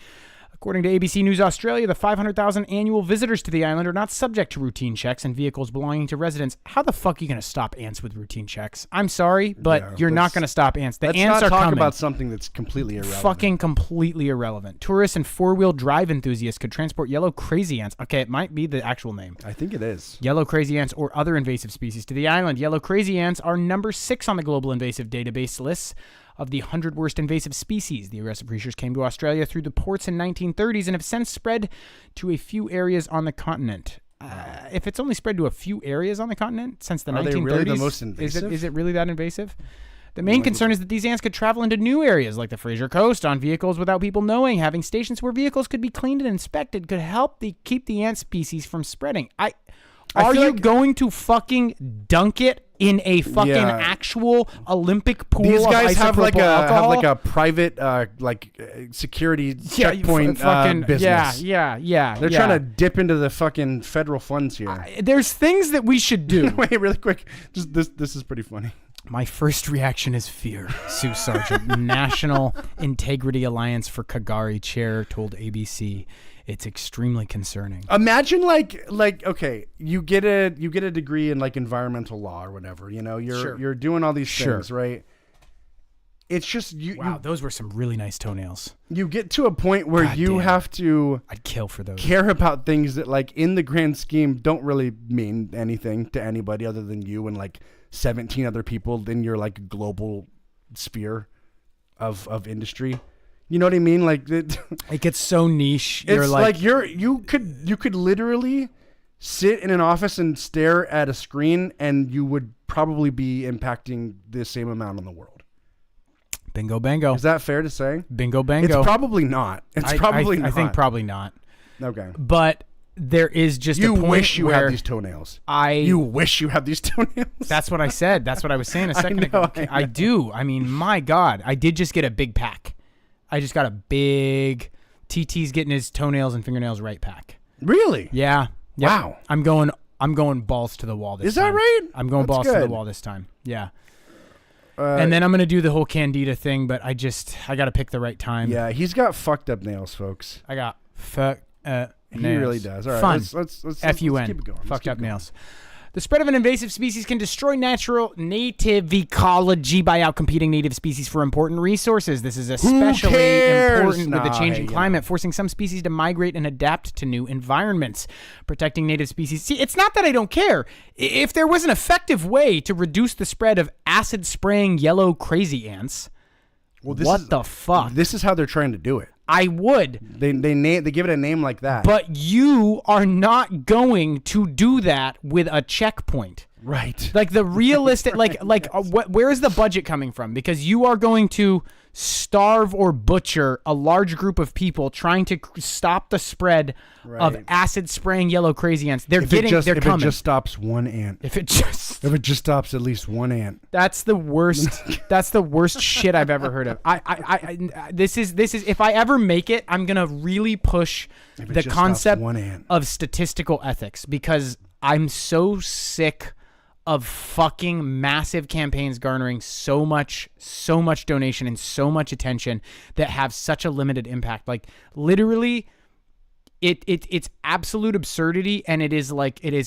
According to ABC News Australia, the 500,000 annual visitors to the island are not subject to routine checks and vehicles belonging to residents. How the fuck are you going to stop ants with routine checks? I'm sorry, but you're not going to stop ants. The ants are coming. Let's not talk about something that's completely irrelevant. Fucking completely irrelevant. Tourists and four-wheel drive enthusiasts could transport yellow crazy ants. Okay, it might be the actual name. I think it is. Yellow crazy ants or other invasive species to the island. Yellow crazy ants are number 6 on the global invasive database lists of the 100 worst invasive species. The aggressive creatures came to Australia through the ports in 1930s and have since spread to a few areas on the continent. If it's only spread to a few areas on the continent since the 1930s, they really the most invasive? Is it really that invasive? The main concern is that these ants could travel into new areas like the Fraser Coast on vehicles without people knowing. Having stations where vehicles could be cleaned and inspected could help keep the ant species from spreading. Are you going to fucking dunk it in a fucking actual Olympic pool? These guys have like alcohol? a private security checkpoint business. Yeah. They're trying to dip into the fucking federal funds here. There's things that we should do. Wait, really quick. Just this is pretty funny. My first reaction is fear. Sue Sargent, National Integrity Alliance for Kagari chair, told ABC. It's extremely concerning. Imagine like okay, you get a degree in like environmental law or whatever, you know, you're doing all these things, right? It's just Wow, those were some really nice toenails. You get to a point where you have to I'd kill for those. Care about things that like in the grand scheme don't really mean anything to anybody other than you and like 17 other people in your like global sphere of industry. You know what I mean? Like it gets so niche. It's like you could literally sit in an office and stare at a screen, and you would probably be impacting the same amount on the world. Bingo, bango. Is that fair to say? Bingo, bango. It's probably not. It's probably not. I think probably not. Okay. But there is just you a point wish you where had these toenails. You wish you had these toenails. That's what I said. That's what I was saying a second ago. I do. I mean, my God, I did just get a big pack. I just got a big TT's getting his toenails and fingernails right back. Really? Yeah. Yep. Wow. I'm going balls to the wall this time. Is that right? I'm going That's balls to the good. wall this time. Yeah. And then I'm going to do the whole Candida thing, but I got to pick the right time. Yeah, he's got fucked up nails, folks. I got nails. He really does. All right, Fun. let's F-U-N. keep it going. Fucked up nails. The spread of an invasive species can destroy native ecology by outcompeting native species for important resources. This is especially important with the changing climate, forcing some species to migrate and adapt to new environments. Protecting native species. See, it's not that I don't care. If there was an effective way to reduce the spread of acid-spraying yellow crazy ants, what the fuck? This is how they're trying to do it. I would. They give it a name like that. But you are not going to do that with a checkpoint. Right. Like the realistic, where is the budget coming from? Because you are going to starve or butcher a large group of people trying to stop the spread of acid spraying yellow crazy ants. They're coming. If it just stops one ant. If it just stops at least one ant. That's the worst. That's the worst shit I've ever heard of. This is if I ever make it, I'm gonna really push the concept of statistical ethics, because I'm so sick of fucking massive campaigns garnering so much donation and so much attention that have such a limited impact. Like literally, it's absolute absurdity, and it is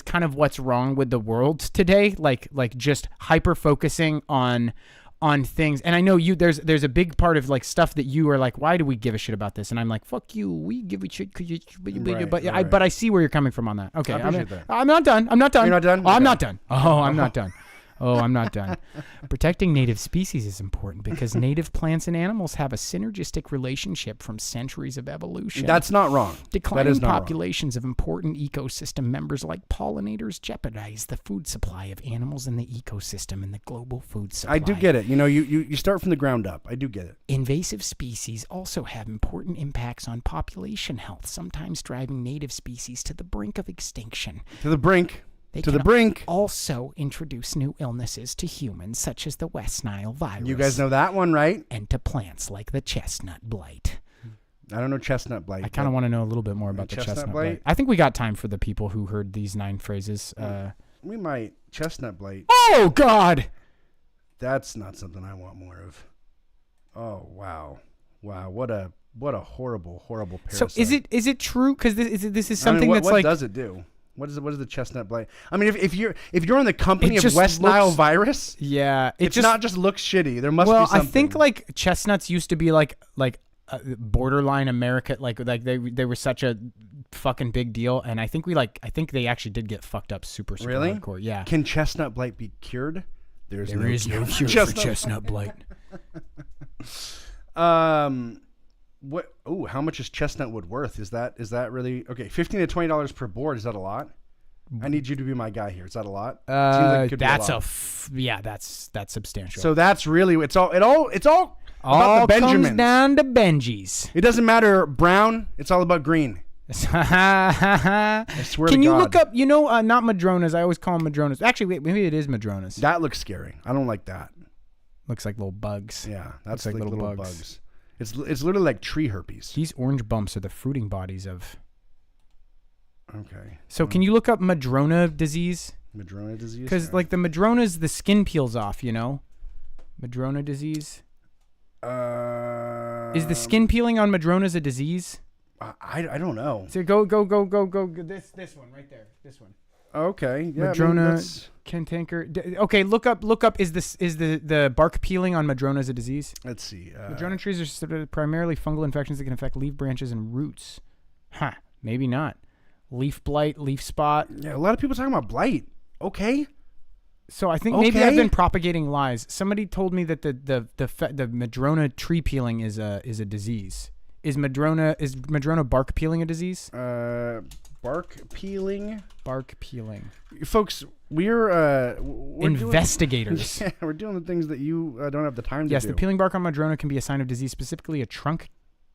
kind of what's wrong with the world today. Like just hyper focusing on things. And I know there's a big part of like stuff that you are like, why do we give a shit about this? And I'm like, fuck you, we give a shit. But I see where you're coming from on that. Okay, I appreciate that. I'm not done. You're not done? Oh, I'm not done. Oh, I'm not done. Oh, I'm not done. Protecting native species is important because native plants and animals have a synergistic relationship from centuries of evolution. That's not wrong. Declining populations of important ecosystem members like pollinators jeopardize the food supply of animals in the ecosystem and the global food supply. I do get it. You start from the ground up. I do get it. Invasive species also have important impacts on population health, sometimes driving native species to the brink of extinction. To the brink. They to the brink. Also introduce new illnesses to humans, such as the West Nile virus. You guys know that one, right? And to plants like the chestnut blight. I don't know chestnut blight. I kind of want to know a little bit more about the chestnut blight. I think we got time for the people who heard these 9 phrases. We might. Chestnut blight. Oh, God! That's not something I want more of. Oh, wow. Wow, what a horrible parasite. So is it true? Because this is something that's what like... What does it do? What is the chestnut blight? I mean, if you're in the company of looks, West Nile virus, yeah, it's not just looks shitty. There must be something. Well, I think like chestnuts used to be like borderline America, like they were such a fucking big deal, and I think they actually did get fucked up super really hardcore. Yeah. Can chestnut blight be cured? There is no cure for chestnut blight. What? Oh, how much is chestnut wood worth? Is that really okay? $15 to $20 per board. Is that a lot? I need you to be my guy here. Is that a lot? Seems like that's substantial. So that's really it's all about the Benjamins. Comes down to Benjis. It doesn't matter brown. It's all about green. I swear to God. Can you look up? Not madronas. I always call them madronas. Actually, wait, maybe it is madronas. That looks scary. I don't like that. Looks like little bugs. Yeah, that's like little bugs. It's literally like tree herpes. These orange bumps are the fruiting bodies of. Okay. So can you look up madrona disease? Madrona disease? Because like the madronas, the skin peels off. Madrona disease. Is the skin peeling on madronas a disease? I don't know. So go. This one right there. This one. Okay. Yeah. Madrona cantanker. Okay, look up. Is the bark peeling on madronas a disease? Let's see. Madrona trees are primarily fungal infections that can affect leaf branches and roots. Huh? Maybe not. Leaf blight, leaf spot. Yeah, a lot of people talking about blight. Okay. So I think maybe I've been propagating lies. Somebody told me that the madrona tree peeling is a disease. Is madrona bark peeling a disease? Bark peeling. Folks, we're investigators. We're doing the things that you don't have the time to do. Yes, the peeling bark on madrona can be a sign of disease, specifically a trunk.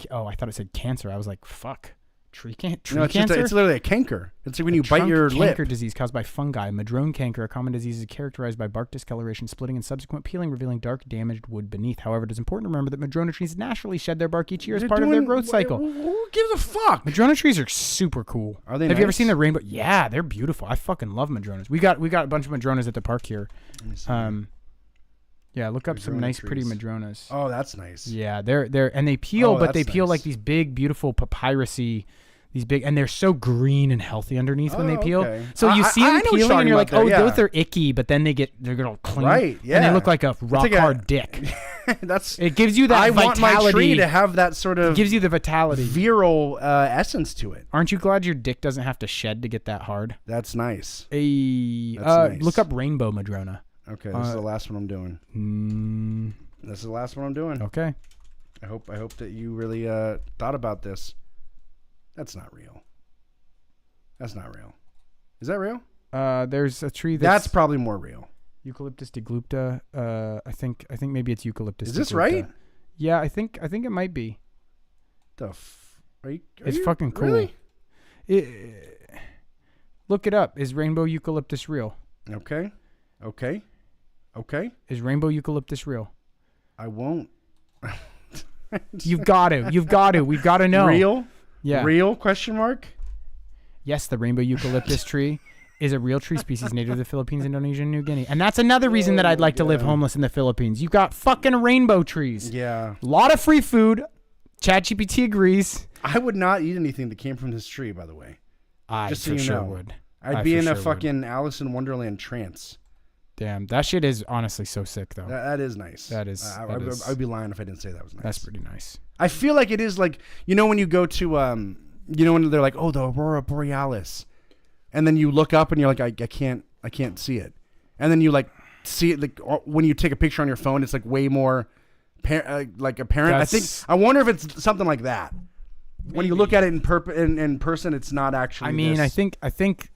Oh, I thought it said cancer. I was like, fuck. Tree No, cancer? it's literally a canker. It's like when you bite Trunk your lip. canker disease caused by fungi. Madrone canker, a common disease, is characterized by bark discoloration, splitting, and subsequent peeling, revealing dark, damaged wood beneath. However, it is important to remember that madrona trees naturally shed their bark each year as part of their growth cycle. Who gives a fuck? Madrona trees are super cool. Are they Have you ever nice? seen the rainbow? Yeah, they're beautiful. I fucking love madronas. We got a bunch of madronas at the park here. Yeah, look up some Madrona nice, pretty trees. madronas. Oh, that's nice. Yeah, they're and they peel, Oh, but they that's peel nice. like these big, beautiful papyrusy, these big, and they're so green and healthy underneath when they peel. Okay. So you see them I know what you're peeling, and you're like, talking oh, about there, those are icky, but then they're all clean, Right, and yeah. they look like a rock like a- hard dick. That's. It gives you that I vitality. want my tree to have that sort of It gives you the vitality. virile essence to it. Aren't you glad your dick doesn't have to shed to get that hard? That's nice. Hey, That's nice. Look up rainbow madrona. Okay, this is the last one I'm doing. This is the last one I'm doing. Okay. I hope that you really thought about this. That's not real. That's not real. Is that real? There's a tree That's probably more real. Eucalyptus deglupta. I think maybe it's Eucalyptus. Is this deglupta. right? Yeah, I think it might be. Are It's you- fucking cool. Really? Look it up. Is rainbow eucalyptus real? Okay. Is rainbow eucalyptus real? I won't. You've got to. We've got to know. Real? Yeah. Real? Question mark? Yes, the rainbow eucalyptus tree is a real tree species native to the Philippines, Indonesia, and New Guinea. And that's another reason that I'd like to live homeless in the Philippines. You got fucking rainbow trees. Yeah. A lot of free food. ChatGPT agrees. I would not eat anything that came from this tree, by the way. I Just so for you sure know. would. I'd be in a for sure would. fucking Alice in Wonderland trance. Damn, that shit is honestly so sick, though. That is nice. That is- I'd be lying if I didn't say that was nice. That's pretty nice. I feel like it is like, you know, when you go to, when they're like, oh, the Aurora Borealis, and then you look up and you're like, I can't see it, and then you like see it like when you take a picture on your phone, it's like way more, like apparent. I wonder if it's something like that. Maybe. When you look at it in person, it's not actually. I mean, this. I think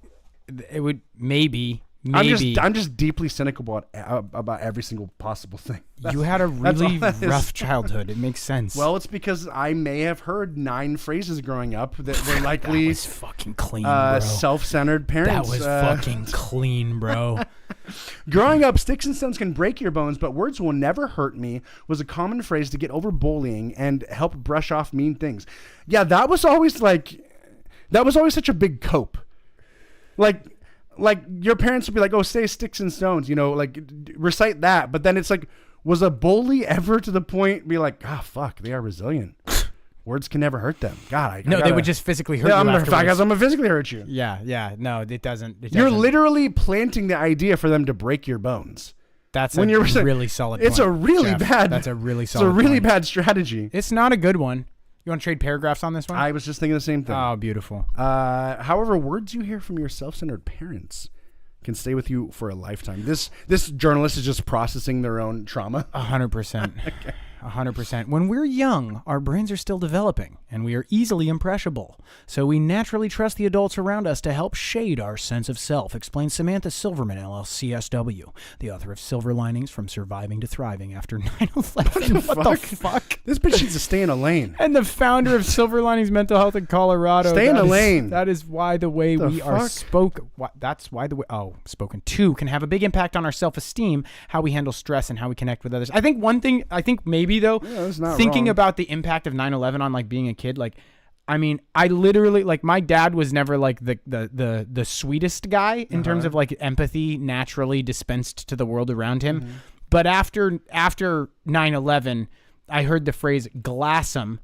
it would maybe. I'm just deeply cynical about every single possible thing. You had a really that is. rough childhood. It makes sense. Well, it's because I may have heard 9 phrases growing up that were likely that was fucking clean, bro. self-centered parents. That was fucking clean, bro. Growing up, sticks and stones can break your bones, but words will never hurt me was a common phrase to get over bullying and help brush off mean things. Yeah, that was always such a big cope. Like your parents would be like, oh, say sticks and stones, like recite that. But then it's like, was a bully ever to the point be like, fuck, they are resilient. Words can never hurt them. God, they would just physically hurt you I'm afterwards. gonna physically hurt you. Yeah. No, it doesn't. You're literally planting the idea for them to break your bones. That's when a really solid point, It's a really Jeff. bad. That's a really solid It's a really point. bad strategy. It's not a good one. You want to trade paragraphs on this one? I was just thinking the same thing. Oh, beautiful. However, words you hear from your self-centered parents can stay with you for a lifetime. This journalist is just processing their own trauma. 100%. 100%. When we're young, our brains are still developing, and we are easily impressionable. So we naturally trust the adults around us to help shade our sense of self, explains Samantha Silverman, LLCSW, the author of Silver Linings from Surviving to Thriving After 9/11. What the fuck? This bitch needs to stay in a lane. And the founder of Silver Linings Mental Health in Colorado. Stay in a lane. That is why the way we are spoken. That's why the way spoken to can have a big impact on our self-esteem, how we handle stress, and how we connect with others. I think maybe though, thinking wrong. about the impact of 9/11 on like being a kid, like, I mean, I literally like my dad was never like the sweetest guy in terms of like empathy naturally dispensed to the world around him. Mm-hmm. But after 9/11, I heard the phrase glass 'em,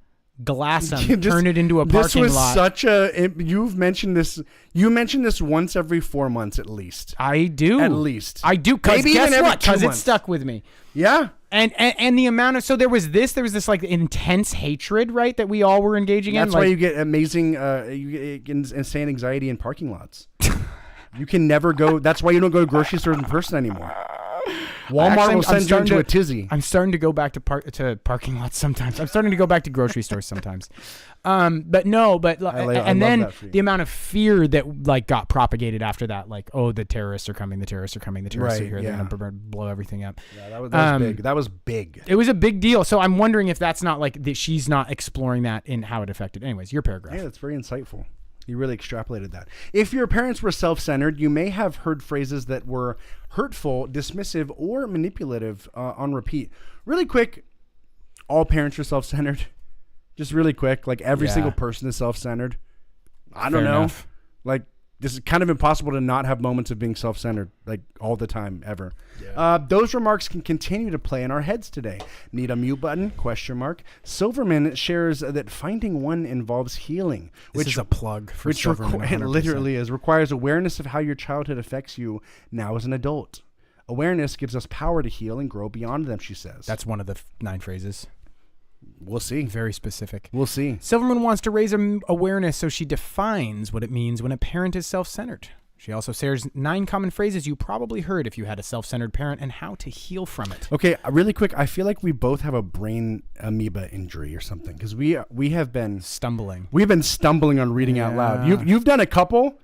turn it into a parking lot. This was such a. You've mentioned this. You mention this once every 4 months at least. I do. At least. I do. Because Maybe guess even every what? 2 Because it months. stuck with me. Yeah. And the amount of, so there was this like intense hatred, right, that we all were engaging in. That's why you get amazing, you get insane anxiety in parking lots. You can never go. That's why you don't go to grocery stores in person anymore. Walmart will send you into a tizzy. I'm starting to go back to parking lots sometimes. I'm starting to go back to grocery stores sometimes. But then the amount of fear that like got propagated after that, like, oh, the terrorists are coming, the terrorists are here, they're gonna blow everything up. Yeah, that was big. That was big. It was a big deal. So I'm wondering if that's not like that she's not exploring that in how it affected. Anyways, your paragraph. Yeah, that's very insightful. You really extrapolated that. If your parents were self-centered, you may have heard phrases that were hurtful, dismissive, or manipulative on repeat. Really quick, all parents are self-centered. Just really quick, like every single person is self-centered. I don't know. Like, this is kind of impossible to not have moments of being self-centered, like all the time, ever. Yeah. Those remarks can continue to play in our heads today. Need a mute button? ? Silverman shares that finding one involves healing. This is a plug for Silverman. It literally is. Requires awareness of how your childhood affects you now as an adult. Awareness gives us power to heal and grow beyond them, she says. That's one of the 9 phrases. We'll see. Very specific. We'll see. Silverman wants to raise awareness, so she defines what it means when a parent is self-centered. She also shares 9 common phrases you probably heard if you had a self-centered parent and how to heal from it. Okay, really quick. I feel like we both have a brain amoeba injury or something because we have been stumbling. We've been stumbling on reading out loud. You've done a couple,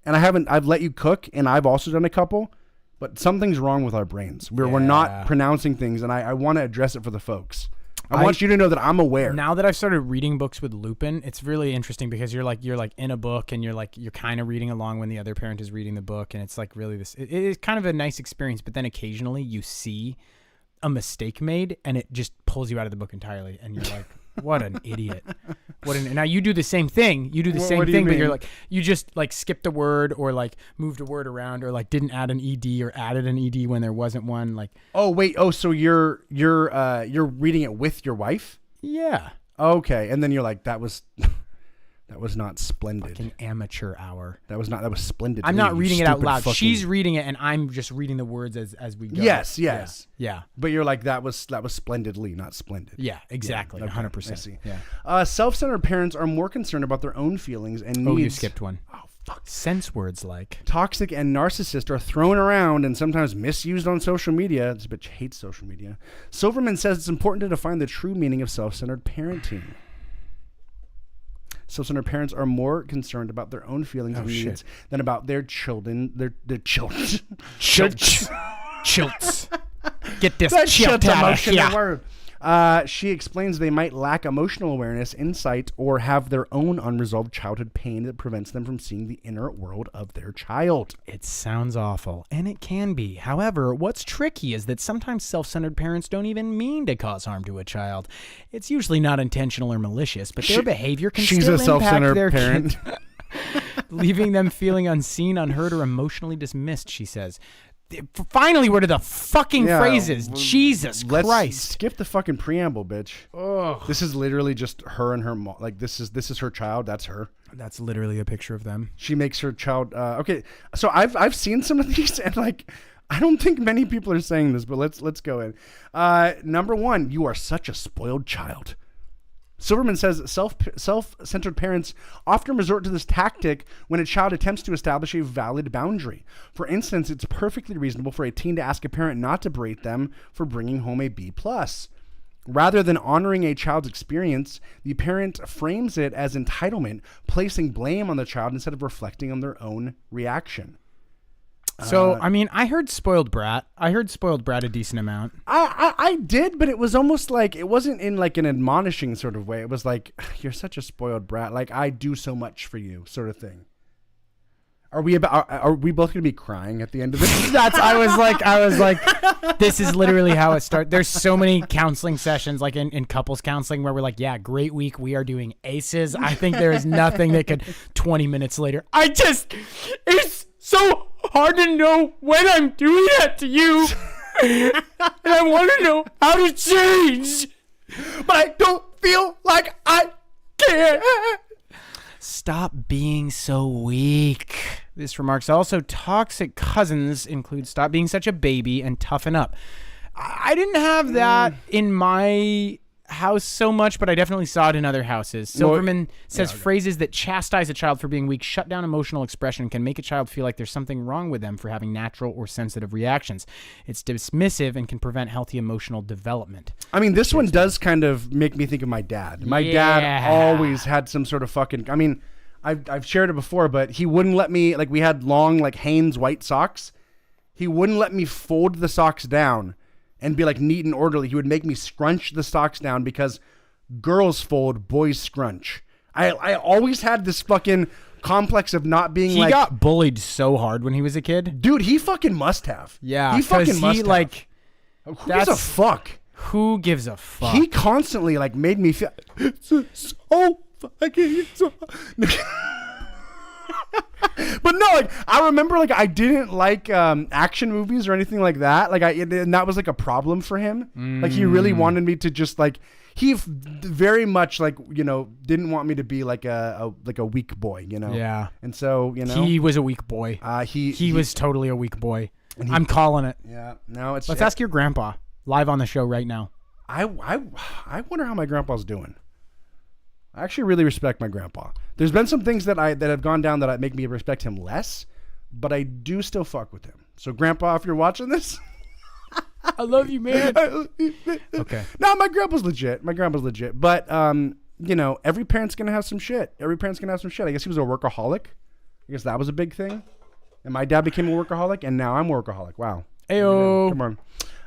and I haven't. I've let you cook, and I've also done a couple. But something's wrong with our brains. We're not pronouncing things, and I want to address it for the folks. I want you to know that I'm aware. Now that I've started reading books with Lupin, it's really interesting because you're like in a book and you're kind of reading along when the other parent is reading the book, and it's like really this. It is kind of a nice experience, but then occasionally you see a mistake made and it just pulls you out of the book entirely, and you're like, what an idiot. Now you do the same thing. You do the same thing, but you're like, you just like skipped a word or like moved a word around or like didn't add an ED or added an ED when there wasn't one. Like, oh wait, so you're reading it with your wife? Yeah. Okay, and then you're like, that was not splendid. Fucking amateur hour. That was splendid. I'm not reading it out loud. She's reading it, and I'm just reading the words as we go. Yes. Yeah. But you're like, that was splendidly, not splendid. Yeah, exactly. Yeah, okay, 100%. I see. Yeah. Self-centered parents are more concerned about their own feelings and needs. Oh, you skipped one. Oh, fuck. Sense words like toxic and narcissist are thrown around and sometimes misused on social media. This bitch hates social media. Silverman says it's important to define the true meaning of self-centered parenting. Self-centered parents are more concerned about their own feelings and needs than about their children. Their children. Chilts. Get this chilt out of here. She explains they might lack emotional awareness, insight, or have their own unresolved childhood pain that prevents them from seeing the inner world of their child. It sounds awful, and it can be. However, what's tricky is that sometimes self-centered parents don't even mean to cause harm to a child. It's usually not intentional or malicious, but their behavior can still impact their parent. Leaving them feeling unseen, unheard, or emotionally dismissed, she says. Finally, what are the fucking phrases? Jesus Christ! Skip the fucking preamble, bitch. Ugh. This is literally just her and her mom. Like this is her child. That's her. That's literally a picture of them. She makes her child. Okay, so I've seen some of these, and like I don't think many people are saying this, but let's go in. Number 1, you are such a spoiled child. Silverman says self-centered parents often resort to this tactic when a child attempts to establish a valid boundary. For instance, it's perfectly reasonable for a teen to ask a parent not to berate them for bringing home a B+. Rather than honoring a child's experience, the parent frames it as entitlement, placing blame on the child instead of reflecting on their own reaction. So, I mean, I heard spoiled brat. A decent amount. I did, but it was almost like, it wasn't in like an admonishing sort of way. It was like, you're such a spoiled brat. Like, I do so much for you sort of thing. Are we both going to be crying at the end of this? I was like, this is literally how it starts. There's so many counseling sessions, like in couples counseling, where we're like, yeah, great week. We are doing aces. I think there is nothing that could 20 minutes later. It's so hard to know when I'm doing that to you. And I want to know how to change. But I don't feel like I can. Stop being so weak. This remarks also toxic cousins include stop being such a baby and toughen up. I didn't have that in my house so much, but I definitely saw it in other houses. Silverman says phrases that chastise a child for being weak, shut down emotional expression, and can make a child feel like there's something wrong with them for having natural or sensitive reactions. It's dismissive and can prevent healthy emotional development. I mean, this one does kind of make me think of my dad. My dad always had some sort of fucking... I mean, I've shared it before, but he wouldn't let me... Like, we had long, like, Hanes white socks. He wouldn't let me fold the socks down and be like neat and orderly. He would make me scrunch the socks down because girls fold, boys scrunch. I always had this fucking complex of not being He got bullied so hard when he was a kid. Dude, he fucking must have. Yeah, he fucking must have. Like, who gives a fuck? Who gives a fuck? He constantly like made me feel so fucking But no, like I remember, like I didn't like action movies or anything like that. Like and that was like a problem for him. Like he really wanted me to just like very much like didn't want me to be like a weak boy, Yeah. And so he was a weak boy. He was totally a weak boy. I'm calling it. Yeah. Now it's. Let's ask your grandpa live on the show right now. I wonder how my grandpa's doing. I actually really respect my grandpa. There's been some things that have gone down that make me respect him less, but I do still fuck with him. So, Grandpa, if you're watching this, I love you, man. Okay. No, my grandpa's legit. But every parent's gonna have some shit. I guess he was a workaholic. I guess that was a big thing. And my dad became a workaholic, and now I'm a workaholic. Wow. Ayo. Come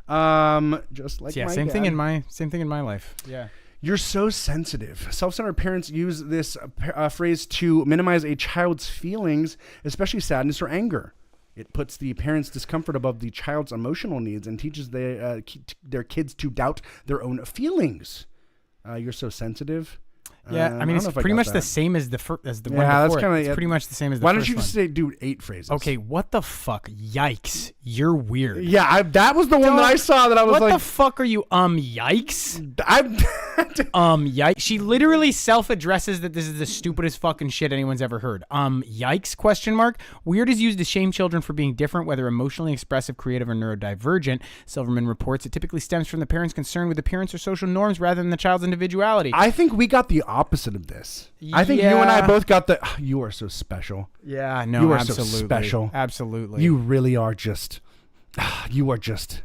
on. Just like my same dad. thing in my life. Yeah. You're so sensitive. Self-centered parents use this phrase to minimize a child's feelings, especially sadness or anger. It puts the parent's discomfort above the child's emotional needs and teaches their kids to doubt their own feelings. You're so sensitive. Yeah, I mean, it's pretty much the same as the one before. That's kind of it's pretty much the same as the Why first don't you one. just say, dude, 8 phrases? Okay, what the fuck? Yikes. You're weird. Yeah, that was the one that I saw that I was what like... What the fuck are you, yikes? Yikes. She literally self-addresses that this is the stupidest fucking shit anyone's ever heard. Yikes, ? Weird is used to shame children for being different, whether emotionally expressive, creative, or neurodivergent. Silverman reports it typically stems from the parent's concern with appearance or social norms rather than the child's individuality. I think we got the opposite of this. I think you and I both got the... you are so special. Yeah, no, you are absolutely. so special. Absolutely. You really are just... you are just...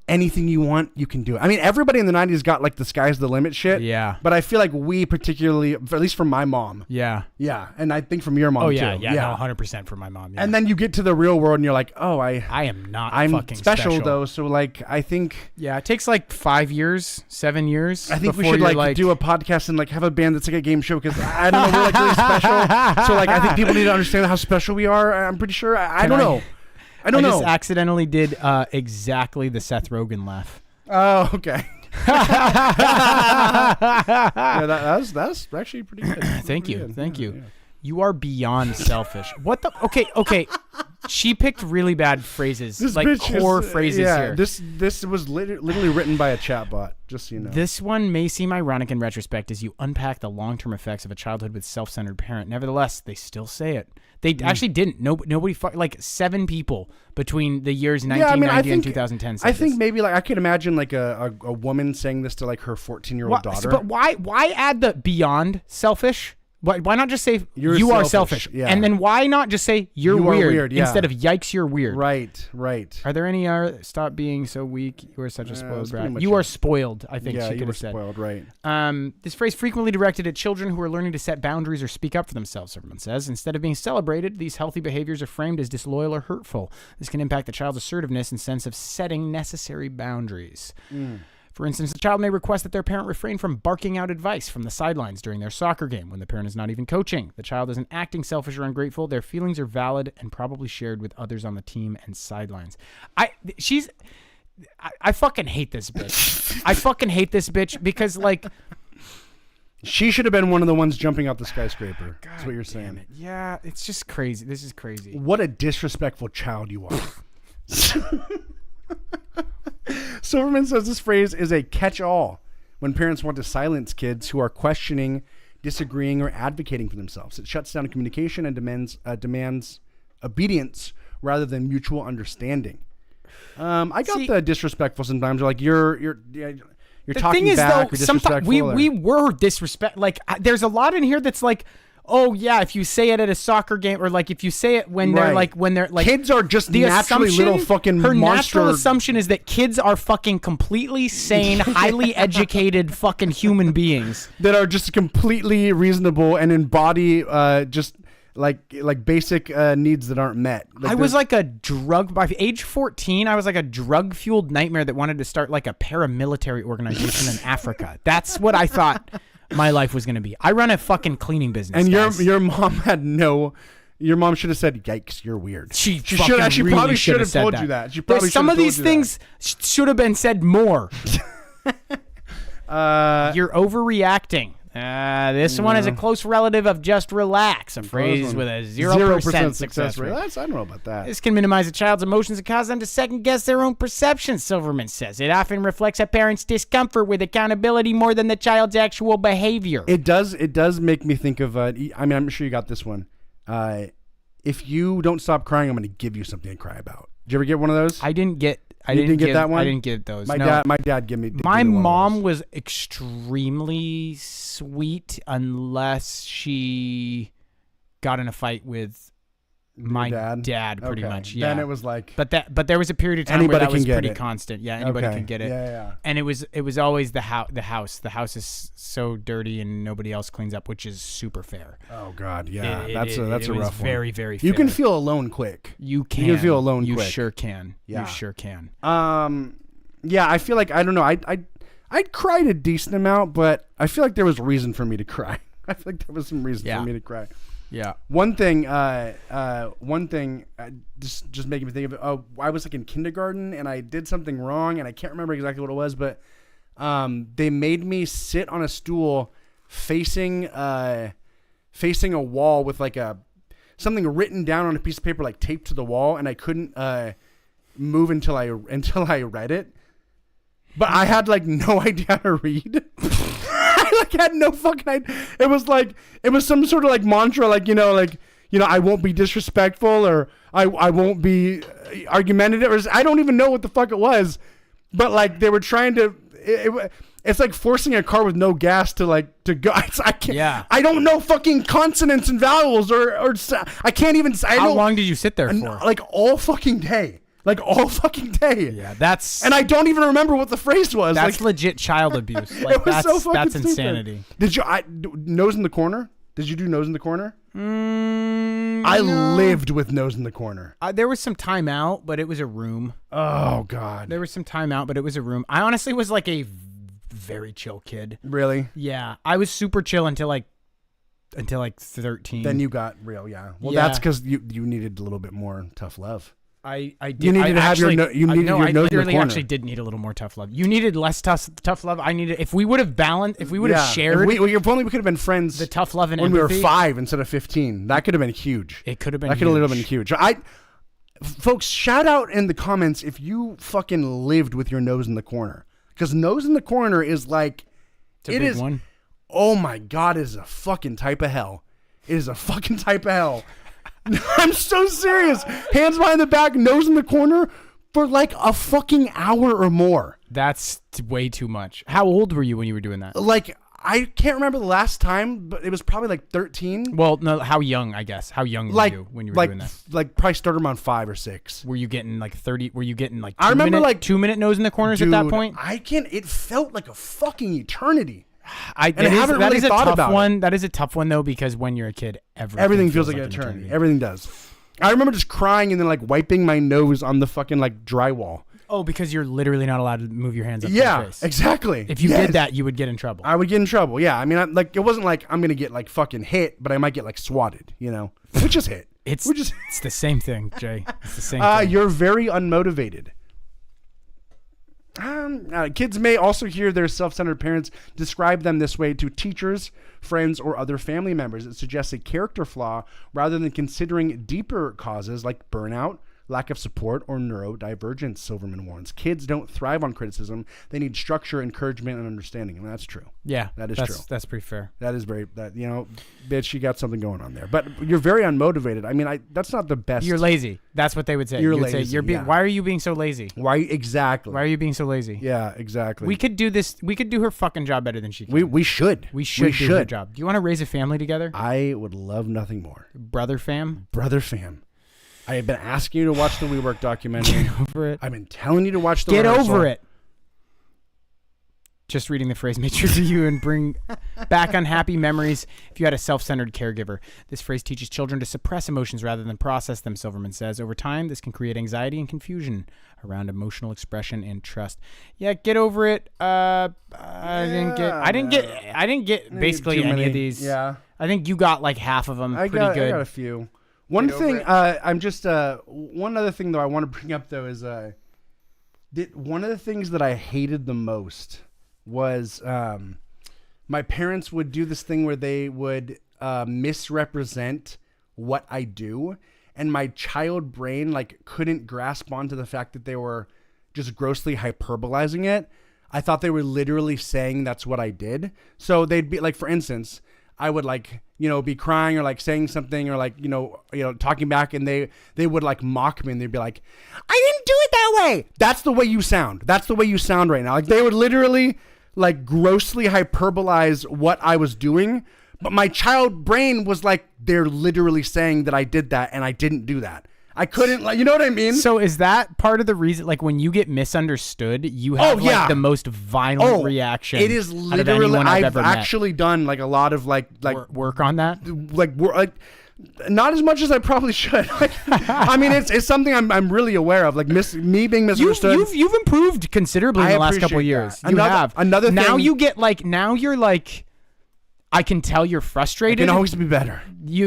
anything you want, you can do it. I mean, everybody in the 90s got like the sky's the limit shit. Yeah. But I feel like we particularly, at least from my mom. Yeah. Yeah. And I think from your mom too. Yeah, no, 100% from my mom. Yeah. And then you get to the real world and you're like, oh, I'm fucking special though. So like, I think. Yeah, it takes like 5 years, 7 years. I think we should like do a podcast and like have a band that's like a game show because I don't know, we're like really special. So like, I think people need to understand how special we are. I'm pretty sure. I don't know. I don't know. Just accidentally did exactly the Seth Rogen laugh. Oh, okay. That's actually pretty good. Thank you. Yeah. You are beyond selfish. What the? Okay. She picked really bad phrases, phrases here. This was literally written by a chatbot, just so you know. This one may seem ironic in retrospect as you unpack the long-term effects of a childhood with self-centered parent. Nevertheless, they still say it. They actually didn't. Nobody, like 7 people between the years 1990 and 2010. I think maybe like I could imagine like a woman saying this to like her 14-year-old daughter. But why add the beyond selfish? Why not just say you are selfish? Yeah. And then why not just say you're weird yeah. instead of yikes, you're weird? Right. Are there any stop being so weak? You are such a spoiled brat. You it. are spoiled, I think she could have said. Spoiled, right. This phrase frequently directed at children who are learning to set boundaries or speak up for themselves, Silverman says. Instead of being celebrated, these healthy behaviors are framed as disloyal or hurtful. This can impact the child's assertiveness and sense of setting necessary boundaries. For instance, the child may request that their parent refrain from barking out advice from the sidelines during their soccer game when the parent is not even coaching. The child isn't acting selfish or ungrateful. Their feelings are valid and probably shared with others on the team and sidelines. I fucking hate this bitch. I fucking hate this bitch because like... She should have been one of the ones jumping out the skyscraper. That's what you're saying. Yeah, it's just crazy. This is crazy. What a disrespectful child you are. Silverman says this phrase is a catch-all when parents want to silence kids who are questioning, disagreeing, or advocating for themselves. It shuts down communication and demands obedience rather than mutual understanding. I got the disrespectful sometimes. Like you're You're The talking thing is, back. though, You're sometimes disrespectful. we were disrespect. Like, there's a lot in here that's like, oh yeah, if you say it at a soccer game, or like if you say it when they're Right. like kids are just the naturally assumption, little fucking her monster. natural assumption is that kids are fucking completely sane, highly educated fucking human beings that are just completely reasonable and embody just like basic needs that aren't met. I was like a drug by age 14. I was like a drug fueled nightmare that wanted to start like a paramilitary organization in Africa. That's what I thought my life was going to be. I run a fucking cleaning business. And guys. your mom had no. Your mom should have said, "Yikes, you're weird." She should. She really probably should should have said told that. you that. She probably Some should of have these told you things should have been said more. that. You're overreacting. This one is a close relative of just relax, a phrase with a 0% success rate. I don't know about that. This can minimize a child's emotions and cause them to second guess their own perceptions, Silverman says. It often reflects a parent's discomfort with accountability more than the child's actual behavior. It does make me think of. I mean, I'm sure you got this one. If you don't stop crying, I'm going to give you something to cry about. Did you ever get one of those? I didn't get that one. I didn't get those. My No. dad gave me. My gave me one of mom those. was extremely sweet unless she got in a fight with my dad pretty Okay. much. Yeah. Then it was like. But there was a period of time Anybody where that can was get pretty it. constant. Yeah, anybody Okay. can get it. Yeah. And it was always the house. The house is so dirty and nobody else cleans up, which is super fair. Oh God, yeah. It- that's it- a it was rough one. very, very You can fair. feel alone quick. You can. You can feel alone You quick. sure can. Yeah. You sure can. Yeah, I feel like I don't know. I cried a decent amount, but I feel like there was reason for me to cry. I feel like there was some reason for me to cry. Yeah. One thing, just making me think of it. Oh, I was like in kindergarten and I did something wrong and I can't remember exactly what it was, but they made me sit on a stool facing a wall with like something written down on a piece of paper, like taped to the wall, and I couldn't move until I read it. But I had like no idea how to read. I like had no fucking idea. It was some sort of like mantra, like I won't be disrespectful, or I won't be argumentative, or I don't even know what the fuck it was. But like they were trying to. It's like forcing a car with no gas to go. I can't. Yeah. I don't know fucking consonants and vowels, or I can't even. How long did you sit there for? Like all fucking day. Like all fucking day. Yeah, that's And I don't even remember what the phrase was. that's like, legit child abuse. Like it was that's so fucking that's stupid. insanity. Did you nose in the corner? Did you do nose in the corner? I No. lived with nose in the corner. There was some time out, but it was a room. Oh God. There was some time out, but it was a room. I honestly was like a very chill kid. Really? Yeah, I was super chill until like 13. Then you got real, yeah. Well, Yeah. that's because you needed a little bit more tough love. I did. You needed I to have your actually- no- you needed no, your I nose in the literally corner. actually did need a little more tough love. You needed less tough love. I needed. If we would have balanced, if we would have shared If only we could have been friends the tough love and when we were empathy, 5 instead of 15. That could have been huge. it could have been. That could have huge. been huge. Folks, shout out in the comments if you fucking lived with your nose in the corner, because nose in the corner is like, It's a big one. Oh my God, it is a fucking type of hell. It is a fucking type of hell. I'm so serious. Hands behind the back, nose in the corner for like a fucking hour or more. That's way too much. How old were you when you were doing that? Like, I can't remember the last time, but it was probably like 13. Well, no. How young? I guess. How young were you when you were doing that? Like probably started around 5 or 6. Were you getting like 30? Were you getting like? I remember like 2-minute nose in the corners at that Dude, point. it felt like a fucking eternity. I haven't that really is a thought tough about one. That is a tough one though, because when you're a kid, Everything feels like an eternity. Everything does. I remember just crying and then like wiping my nose on the fucking like drywall. Oh, because you're literally not allowed to move your hands up to Yeah, your face. exactly. If you Yes. did that, you would get in trouble. I would get in trouble. Yeah, I mean, it wasn't like I'm gonna get like fucking hit, but I might get like swatted. Which is hit. It's the same thing, Jay. It's the same thing. You're very unmotivated. Kids may also hear their self-centered parents describe them this way to teachers, friends, or other family members. It suggests a character flaw rather than considering deeper causes like burnout, lack of support, or neurodivergence, Silverman warns. Kids don't thrive on criticism. They need structure, encouragement, and understanding. And that's true. Yeah, that is true. That's pretty fair. That is bitch, you got something going on there. But you're very unmotivated. I mean, that's not the best. You're lazy. That's what they would say. You're You'd lazy. Say, why are you being so lazy? Exactly. Why are you being so lazy? Yeah, exactly. We could do this. We could do her fucking job better than she can. We should. We should do her job. Do you want to raise a family together? I would love nothing more. Brother fam? Brother fam. I have been asking you to watch the WeWork documentary. Get over it. I've been telling you to watch the Get rehearsal. over it. Just reading the phrase may trigger you and bring back unhappy memories if you had a self-centered caregiver. This phrase teaches children to suppress emotions rather than process them, Silverman says. Over time, this can create anxiety and confusion around emotional expression and trust. Yeah, get over it. I didn't get basically any of these. Yeah. I think you got like half of them. Pretty good. I got a few. One thing, one other thing though I want to bring up though is one of the things that I hated the most was my parents would do this thing where they would misrepresent what I do, and my child brain like couldn't grasp onto the fact that they were just grossly hyperbolizing it. I thought they were literally saying that's what I did. So they'd be like, for instance, I would like, be crying or like saying something or like, talking back, and they would like mock me, and they'd be like, I didn't do it that way. That's the way you sound. That's the way you sound right now. Like they would literally like grossly hyperbolize what I was doing. But my child brain was like, they're literally saying that I did that and I didn't do that. I couldn't, like, you know what I mean? So is that part of the reason, like when you get misunderstood, you have like the most violent reaction? It is literally, I've actually done like a lot of like work on that. Like not as much as I probably should. Like, I mean, it's something I'm really aware of. Like me being misunderstood. You've improved considerably in the last couple of years. You have. Another thing. Now you get like, now you're like, I can tell you're frustrated. It can always be better.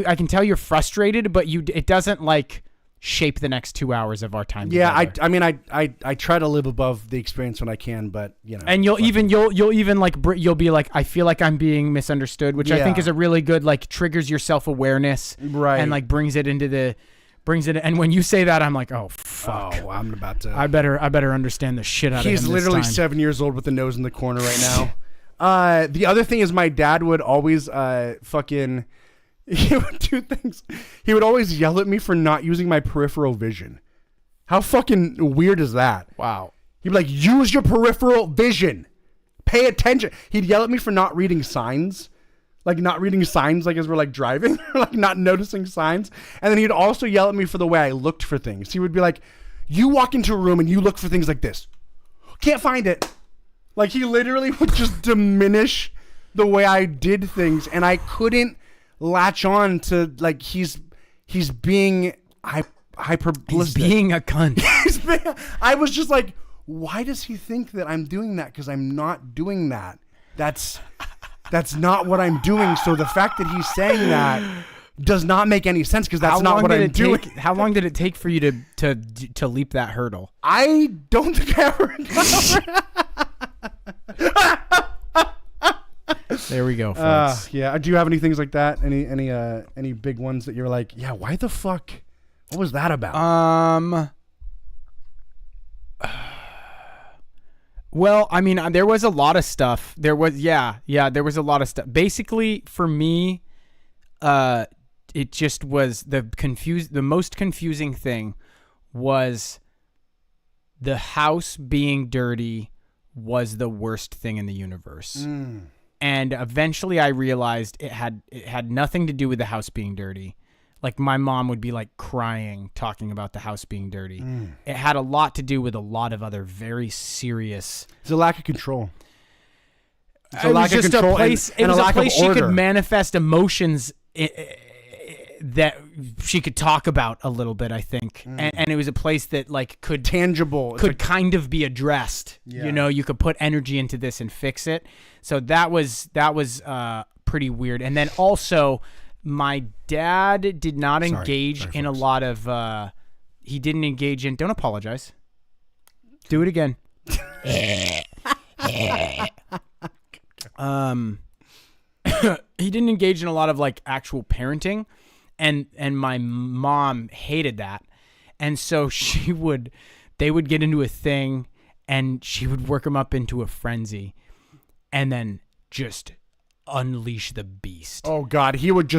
I can tell you're frustrated, but it doesn't like shape the next 2 hours of our time. Yeah, together. I mean, I try to live above the experience when I can, but and you'll even like you'll be like, I feel like I'm being misunderstood, which I think is a really good, like, triggers your self-awareness, right, and like brings it. And when you say that, I'm like, oh fuck, I'm about to. I better understand the shit out of him. He's literally 7 years old with the nose in the corner right now. The other thing is my dad would always he would do things. He would always yell at me for not using my peripheral vision. How fucking weird is that? Wow. He'd be like, use your peripheral vision. Pay attention. He'd yell at me for not reading signs. Like not reading signs like as we're like driving. Like not noticing signs. And then he'd also yell at me for the way I looked for things. He would be like, you walk into a room and you look for things like this. Can't find it. Like he literally would just diminish the way I did things, and I couldn't latch on to like he's being hyperbolistic. He's being a cunt. I was just like, why does he think that I'm doing that? Because I'm not doing that. That's not what I'm doing. So the fact that he's saying that does not make any sense, because that's not what I'm doing. How long did it take for you to leap that hurdle? I don't think I ever got There we go, folks. Yeah. Do you have any things like that? Any big ones that you're like, yeah, why the fuck? What was that about? Well, I mean, there was a lot of stuff. There was a lot of stuff. Basically, for me, it just was the most confusing thing was the house being dirty was the worst thing in the universe. And eventually I realized it had nothing to do with the house being dirty. Like my mom would be like crying talking about the house being dirty. It had a lot to do with a lot of other very serious. It's a lack of control. It was just a place. It was a place she could manifest emotions that she could talk about a little bit, I think. And it was a place that like could kind of be addressed. Yeah. You could put energy into this and fix it. So that was pretty weird. And then also my dad did not engage in a lot of he didn't engage in, don't apologize. Do it again. He didn't engage in a lot of like actual parenting. And my mom hated that. And so they would get into a thing, and she would work him up into a frenzy, and then just unleash the beast. Oh God, he would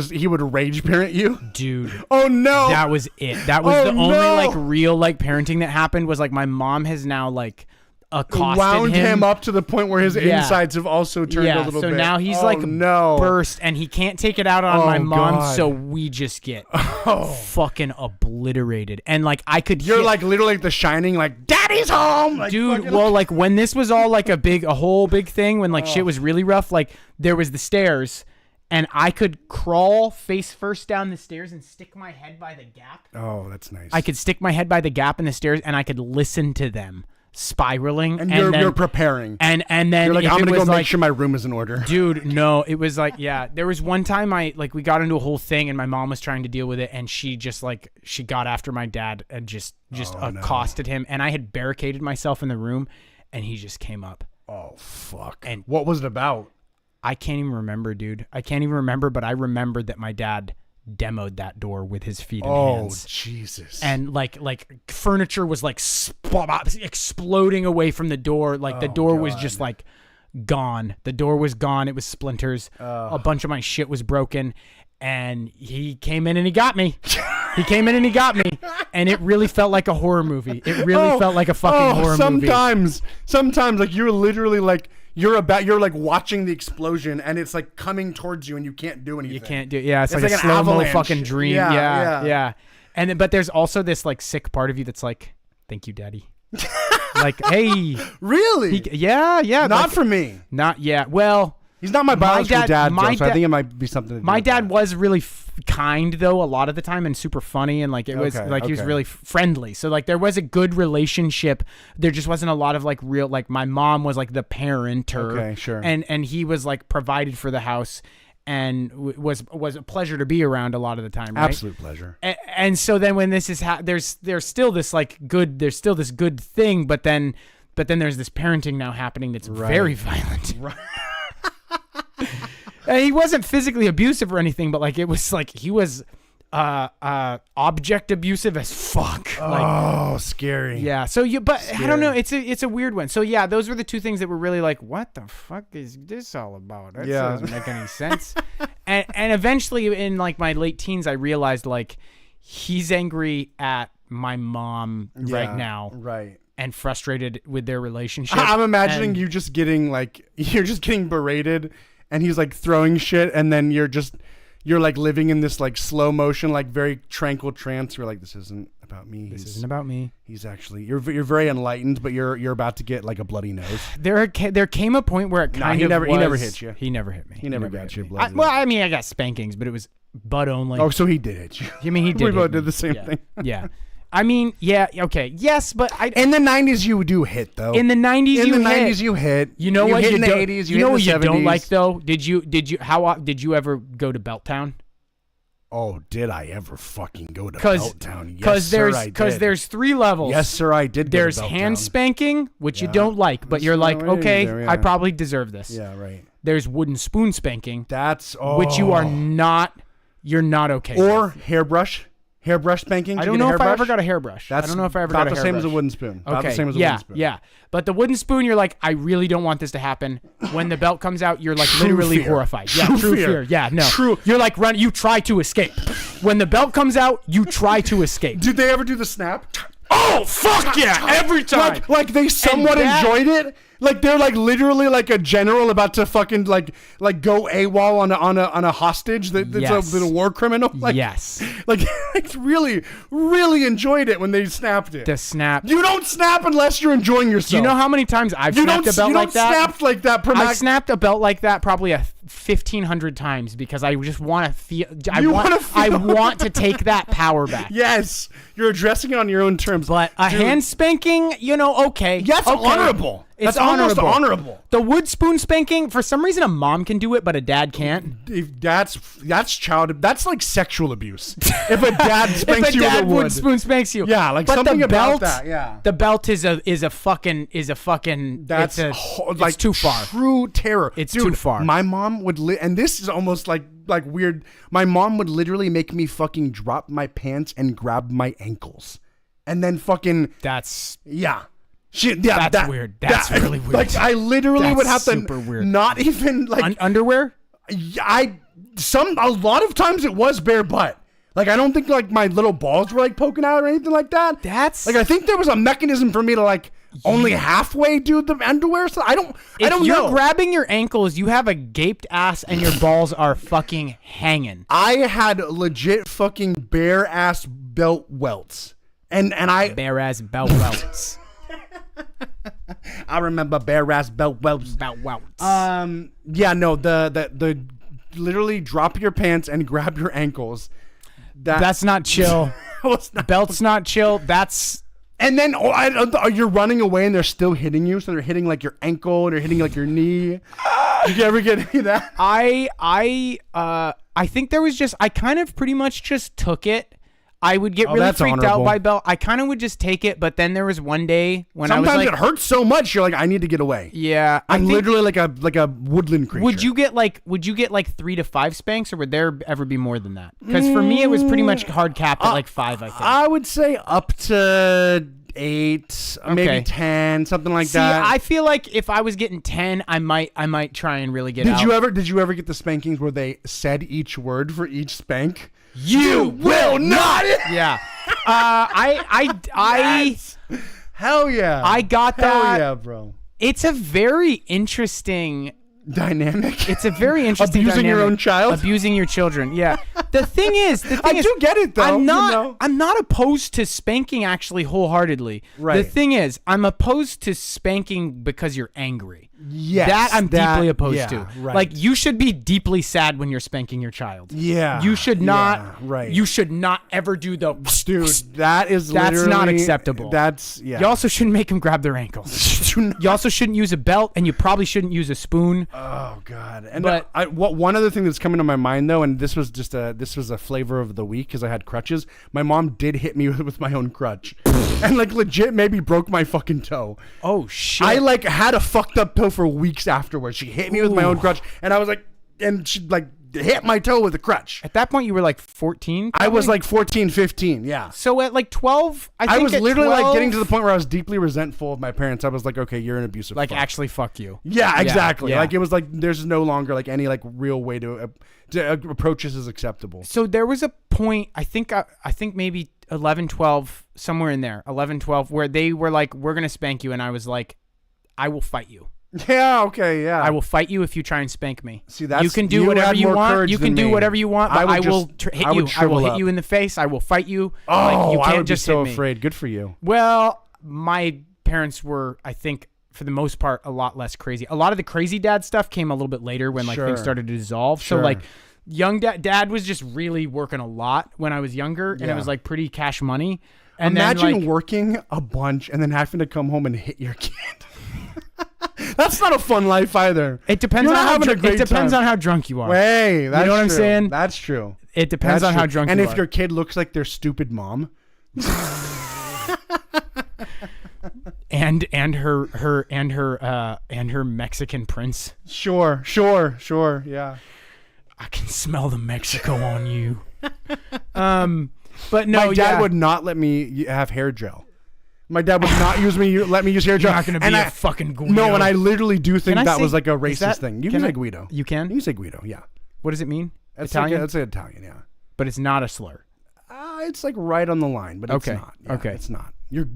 rage parent you, dude. Oh no, that was it. That was the only like real like parenting that happened. Was like my mom has now like accosted wound him up to the point where his insides have also turned a little bit. So now he's burst, and he can't take it out on my mom. God. So we just get fucking obliterated. And like I could, you're like literally like The Shining, like Daddy's home, like, dude. Well, like when this was all like a whole big thing, when like shit was really rough, like there was the stairs. And I could crawl face first down the stairs and stick my head by the gap. Oh, that's nice. I could stick my head by the gap in the stairs, and I could listen to them spiraling, and you're preparing, and then you're like, I'm gonna go make sure my room is in order, dude. No, it was like, there was one time we got into a whole thing, and my mom was trying to deal with it, and she just she got after my dad and just accosted him, and I had barricaded myself in the room, and he just came up. Oh fuck! And what was it about? I can't even remember, dude. I can't even remember, but I remembered that my dad demoed that door with his feet and hands. Oh Jesus! And like furniture was like exploding away from the door. Like the door was just like gone. The door was gone. It was splinters. A bunch of my shit was broken, and he came in and he got me. He came in and he got me, and it really felt like a horror movie. It really felt like a fucking horror movie. Sometimes like you're literally like. You're like watching the explosion, and it's like coming towards you, and you can't do anything. You can't do. Yeah, it's like a slow-mo fucking dream. Yeah. And then, but there's also this like sick part of you that's like, "Thank you, Daddy." Like, hey, really? Yeah. Not for me. Not yet. Well, he's not my biological dad, so I think it might be something. My dad was really kind though a lot of the time, and super funny, and like it was he was really friendly. So like there was a good relationship. There just wasn't a lot of like real, like my mom was like the parenter. Okay, sure. And he was like provided for the house, and was a pleasure to be around a lot of the time. Right? Absolute pleasure. And so then when this is there's still this good thing, but then there's this parenting now happening that's very violent. Right. He wasn't physically abusive or anything, but like it was like he was object abusive as fuck. Scary. Yeah. So I don't know. It's a weird one. So yeah, those were the two things that were really like, what the fuck is this all about? That doesn't make any sense. and eventually in like my late teens, I realized like he's angry at my mom right now. Right. And frustrated with their relationship. I'm imagining you just getting berated, and he's like throwing shit, and then you're like living in this like slow motion, like very tranquil trance. You're like, this isn't about me. This isn't about me. He's actually you're very enlightened, but you're about to get like a bloody nose. There came a point where it he never hit you. He never hit me. He never got you. I mean, I got spankings, but it was butt only. Oh, so he did hit you. I mean, he did. We both did the same thing. Yeah. I mean, yeah, okay, yes, but in the 90s you do hit though. In the 90s, you hit. You know what? In the 80s, you know what you 70s. don't like though? Did you ever go to Belttown? Oh, did I ever fucking go to Belttown? Yes, Because there's 3 levels. Yes, sir, I did. There's hand spanking, which you don't like, but you're like, okay, I probably deserve this. Yeah, right. There's wooden spoon spanking. That's which you are not. You're not okay. Or with. hairbrush spanking. I don't know if I ever got a hairbrush. I don't know if I ever got a hairbrush. About the same as a wooden spoon. Okay. About the same as a wooden spoon. Yeah. But the wooden spoon, you're like, I really don't want this to happen. When the belt comes out, you're like literally horrified. Yeah, true fear. Yeah, no. True. You're like, run. You try to escape. When the belt comes out, you try to escape. Did they ever do the snap? Oh, fuck yeah. Every time. Like they somewhat enjoyed it. Like they're like literally like a general about to fucking like go AWOL on a hostage that's a war criminal. Like, yes. Like really enjoyed it when they snapped it. The snap. You don't snap unless you're enjoying yourself. Do you know how many times I've snapped a belt like that? Snapped like that. I've snapped a belt like that probably 1,500 times because I just want to feel. I want to take that power back. Yes, you're addressing it on your own terms. But a hand spanking, okay. That's honorable. It's almost honorable. The wood spoon spanking, for some reason, a mom can do it, but a dad can't. That's child. That's like sexual abuse. If a dad spanks you with a wood spoon spanks you, yeah, like but something the about belt, that. Yeah, the belt is a fucking. That's it's too far. True terror. It's too far. My mom would, and this is almost like weird. My mom would literally make me fucking drop my pants and grab my ankles and then fucking That's shit. Yeah, That's weird. That's really weird. Like I literally That's would have to super weird. not even like underwear. a lot of times it was bare butt. Like I don't think like my little balls were like poking out or anything like that. That's like I think there was a mechanism for me to like only halfway do the underwear. So I don't know. If you're grabbing your ankles, you have a gaped ass and your balls are fucking hanging. I had legit fucking bare ass belt welts, and I bare ass belt welts. I remember bare ass belt welts. Belt welts. Yeah, no, the literally drop your pants and grab your ankles. That's not chill. Belt's not chill. That's and then you're running away and they're still hitting you, so they're hitting like your ankle, they're hitting like your knee. Did you ever get any of that? I think there was just I kind of pretty much just took it. I would get really freaked out by belt. I kind of would just take it, but then there was one day when I was like, sometimes it hurts so much. You're like, I need to get away. Yeah, I'm literally like a woodland creature. Would you get like 3 to 5 spanks, or would there ever be more than that? Because for me, it was pretty much hard capped at like 5. I think I would say up to 8, maybe 10, something like that. I feel like if I was getting 10, I might try and really get out. Did you ever get the spankings where they said each word for each spank? You will not. Yeah. Hell yeah. I got that. Hell yeah, bro. It's a very interesting dynamic. It's a very interesting abusing dynamic. your own child, abusing your children. Yeah. The thing is, I do get it though. I'm not opposed to spanking actually wholeheartedly. Right. The thing is, I'm opposed to spanking because you're angry. Yes, that I'm deeply opposed to. Right. Like you should be deeply sad when you're spanking your child. Yeah. You should not. Yeah, right. You should not ever do the dude. That's not acceptable. That's You also shouldn't make them grab their ankles. You also shouldn't use a belt, and you probably shouldn't use a spoon. Oh God! And one other thing that's coming to my mind though, and this was a flavor of the week because I had crutches. My mom did hit me with my own crutch, and like legit maybe broke my fucking toe. Oh shit! I like had a fucked up toe for weeks afterwards. She hit me with my own crutch, and I was like, and she like hit my toe with a crutch. At that point, you were like 14? I was like 14, 15, yeah. So at like 12, I was literally like getting to the point where I was deeply resentful of my parents. I was like, okay, you're an abusive like fuck. Actually fuck you. Yeah, exactly. Yeah. Like it was like there's no longer like any like real way to approach this as acceptable. So there was a point, I think maybe 11, 12, somewhere in there, 11, 12, where they were like, we're going to spank you. And I was like, I will fight you. Yeah, okay, yeah. I will fight you if you try and spank me. See, that's you can do whatever you want. You can do whatever you want, but I will hit you. I will hit you in the face. I will fight you. Oh, like, you can't I would just be so hit me. afraid. Good for you. Well, my parents were, I think, for the most part, a lot less crazy. A lot of the crazy dad stuff came a little bit later when like things started to dissolve. Sure. So like young dad was just really working a lot when I was younger, and it was like pretty cash money. And imagine then, like, working a bunch and then having to come home and hit your kid. That's not a fun life either. It depends on how drunk you are. Hey, that's you know what I'm true. saying? That's true. It depends on how drunk you are. And if your kid looks like their stupid mom. and her Mexican prince. Sure, yeah. I can smell the Mexico on you. But no, my dad would not let me have hair gel. My dad would not let me use hair gel. You're not going to be a fucking Guido. No, and I literally do think that say, was like a racist thing. You can say Guido. You can? You can say Guido, yeah. What does it mean? It's Italian? Like, it's Italian, yeah. But it's not a slur. It's like right on the line, but it's not. Yeah, okay. It's not. You're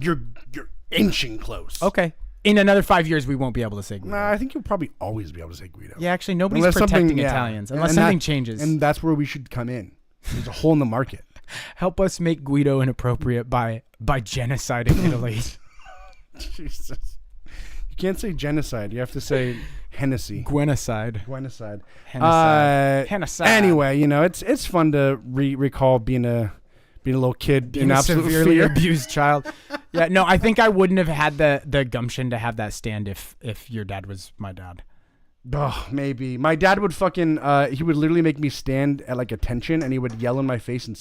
inching close. Okay. In another 5 years, we won't be able to say Guido. Nah, I think you'll probably always be able to say Guido. Yeah, actually, nobody's protecting Italians unless something changes. And that's where we should come in. There's a hole in the market. Help us make Guido inappropriate by genociding Italy. Jesus. You can't say genocide. You have to say Hennessy. Genocide. Anyway, it's fun to recall being a little kid in absolute severely fear. abused child. Yeah, no, I think I wouldn't have had the gumption to have that stand if your dad was my dad. Oh, maybe. My dad would fucking, he would literally make me stand at like attention, and he would yell in my face, and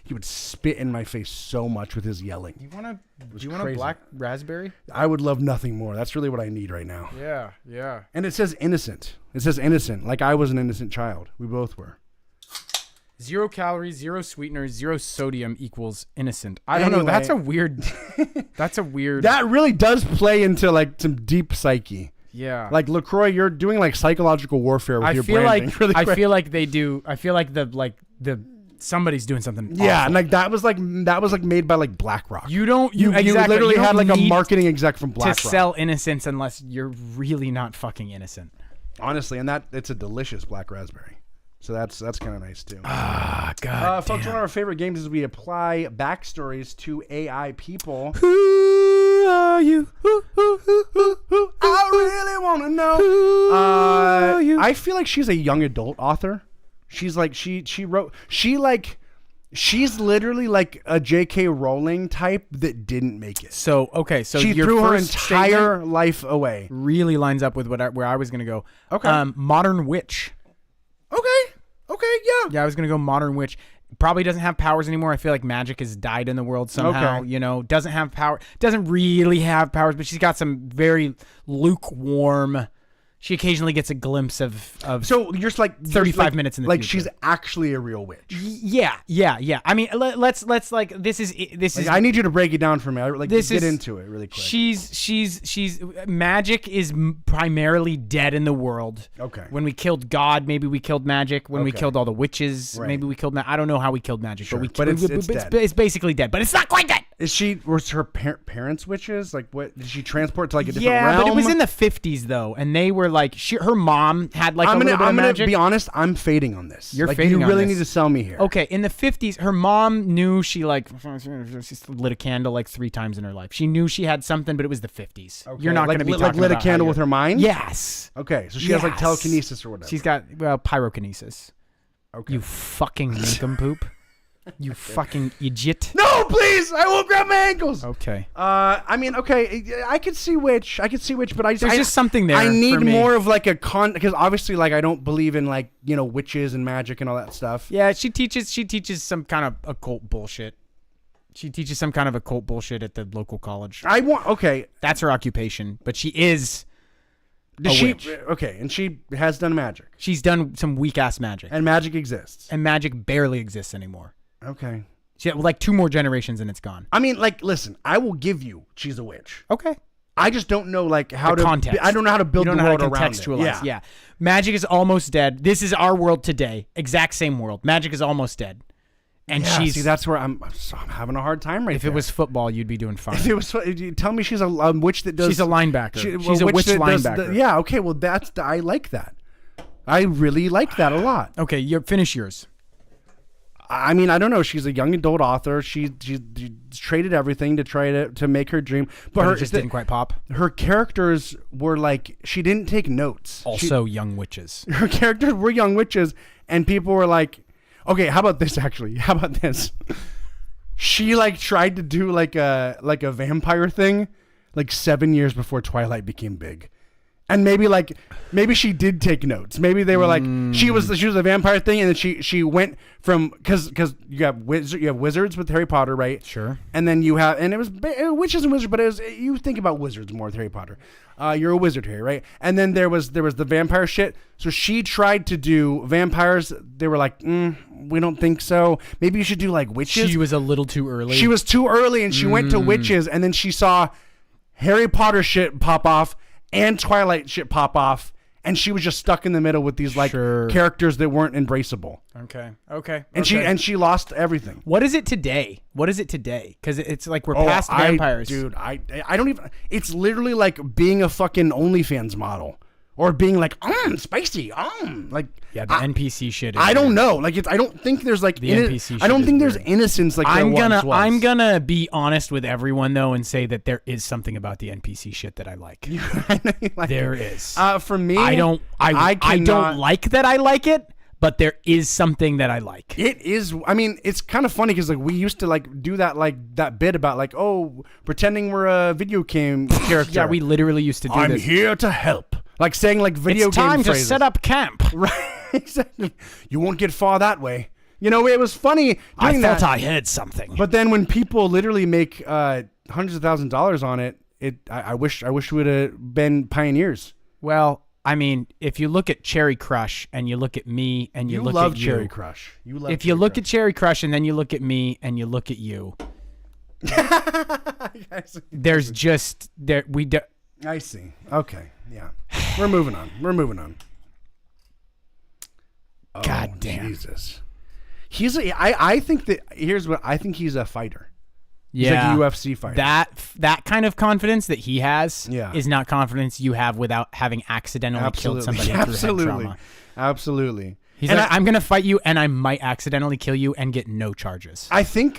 he would spit in my face so much with his yelling. Do you want a black raspberry? I would love nothing more. That's really what I need right now. Yeah. And it says innocent. It says innocent, like I was an innocent child. We both were. 0 calories, 0 sweeteners, 0 sodium equals innocent. I don't know. Anyway. That's a weird. That's a weird. That really does play into like some deep psyche. Yeah. Like LaCroix, you're doing like psychological warfare with your branding. Really I quick. feel like they do. I feel like the somebody's doing something. Yeah, awful. and like that was like made by like BlackRock. You don't. You exactly, literally you don't had like a need marketing exec from to BlackRock. sell innocence unless you're really not fucking innocent. Honestly, and that it's a delicious black raspberry. So that's kind of nice too. Ah, God. Folks, one of our favorite games is we apply backstories to AI people. Who are you? I really want to know. Who are you? I feel like she's a young adult author. She's like she's literally like a J.K. Rowling type that didn't make it. So She your threw her first entire statement life away. really lines up with where I was gonna go. Okay. Modern witch. Okay, yeah. Yeah, I was gonna go modern witch. Probably doesn't have powers anymore. I feel like magic has died in the world somehow. Okay. You know, doesn't have power. Doesn't really have powers, but she's got some very lukewarm. She occasionally gets a glimpse of. So you're just like 35 minutes in the like future. she's actually a real witch. Yeah. I mean, let's like this is Like, I need you to break it down for me. Like This get is- into it really quick. She's magic is primarily dead in the world. Okay. When we killed God, maybe we killed magic. When we Okay. killed all the witches, Right. maybe we killed. I don't know how we killed magic, Sure, but but it's dead. it's basically dead. But it's not quite dead. Was her parents witches? Like what did she transport to like a different Yeah, realm? but it was in the 50s though, and they were like her mom had like a little bit of I'm gonna magic. be honest. I'm fading on this. You're like, fading You on really this. need to sell me here. Okay, in the 50s, her mom knew she lit a candle like 3 times in her life. She knew she had something, but it was the 50s. Okay, You're not like, going to be like talking lit a about how candle with you're- her mind. Yes. Okay, so she has like Yes. telekinesis or whatever. She's got pyrokinesis. Okay. You fucking nincompoop. You fucking idiot. No, please! I won't grab my ankles. Okay. I mean, okay, I could see witch, but I just There's just something there I need for me. more of like a because obviously like I don't believe in like witches and magic and all that stuff. Yeah, she teaches some kind of occult bullshit. She teaches some kind of occult bullshit at the local college. Okay. That's her occupation, but she is Does a she witch. okay? And she has done magic, She's done some weak ass magic. and magic exists. And magic barely exists anymore. Okay. She had like 2 more generations and it's gone. I mean, like, listen, I will give you she's a witch. Okay. I just don't know like how The to. context. I don't know how to build You don't the know how world to around contextualize. it. Yeah. Magic is almost dead. This is our world today. Exact same world. Magic is almost dead. And Yeah, she's see, that's where I'm having a hard time right if there. it was football, you'd be doing fine. If it was, you tell me she's a witch that does. She's a linebacker. She's a witch that does linebacker. yeah. Okay. Well, I like that. I really like that a lot. Okay, finish yours. I mean, I don't know. She's a young adult author. She traded everything to try to make her dream, But her it just didn't quite pop. Her characters were like she didn't take notes. Also, young witches. Her characters were young witches, and people were like, "Okay, how about this? Actually, how about this?" She like tried to do like a vampire thing, like 7 years before Twilight became big. And maybe she did take notes. Maybe they were like she was a vampire thing, and then she went from because you have wizards with Harry Potter, right? Sure. And then you have it was witches and wizards, but you think about wizards more with Harry Potter. You're a wizard here, right? And then there was the vampire shit. So she tried to do vampires. They were like, we don't think so. Maybe you should do like witches. She was a little too early. She was too early, and she went to witches, and then she saw Harry Potter shit pop off and Twilight shit pop off, and she was just stuck in the middle with these like Sure. characters that weren't embraceable. Okay. And she lost everything. What is it today? Because it's like we're past vampires. Dude, I don't even. It's literally like being a fucking OnlyFans model. Or being like, spicy, like Yeah, the NPC shit. Is I don't weird. know, like I don't think there's like The NPC I don't shit think is there's weird. innocence like there once was. I'm gonna be honest with everyone though and say that there is something about the NPC shit that I like. I know you like There it. is. For me, I don't cannot- like that I like it, but there is something that I like. It is. I mean, it's kind of funny because like we used to like do that bit about like pretending we're a video game character. Yeah, we literally used to do I'm this. here to help. Like saying like video It's game time to phrases. set up camp. Right. Exactly. You won't get far that way. It was funny doing that. I heard something. But then when people literally make hundreds of $1,000s on it, I wish we would have been pioneers. Well, I mean, if you look at Cherry Crush and you look at me and you look love at you, Cherry Crush. You love. if you look at Cherry Crush and then you look at me and you look at you, there's just there we do. I see. Okay. Yeah. We're moving on. We're moving on. Oh, God damn. Jesus. I think that here's what I think he's a fighter. He's Yeah, like a UFC fighter. that kind of confidence that he has Yeah. is not confidence you have without having accidentally killed somebody through head trauma. Absolutely. He's And like, I'm gonna fight you, and I might accidentally kill you and get no charges. I think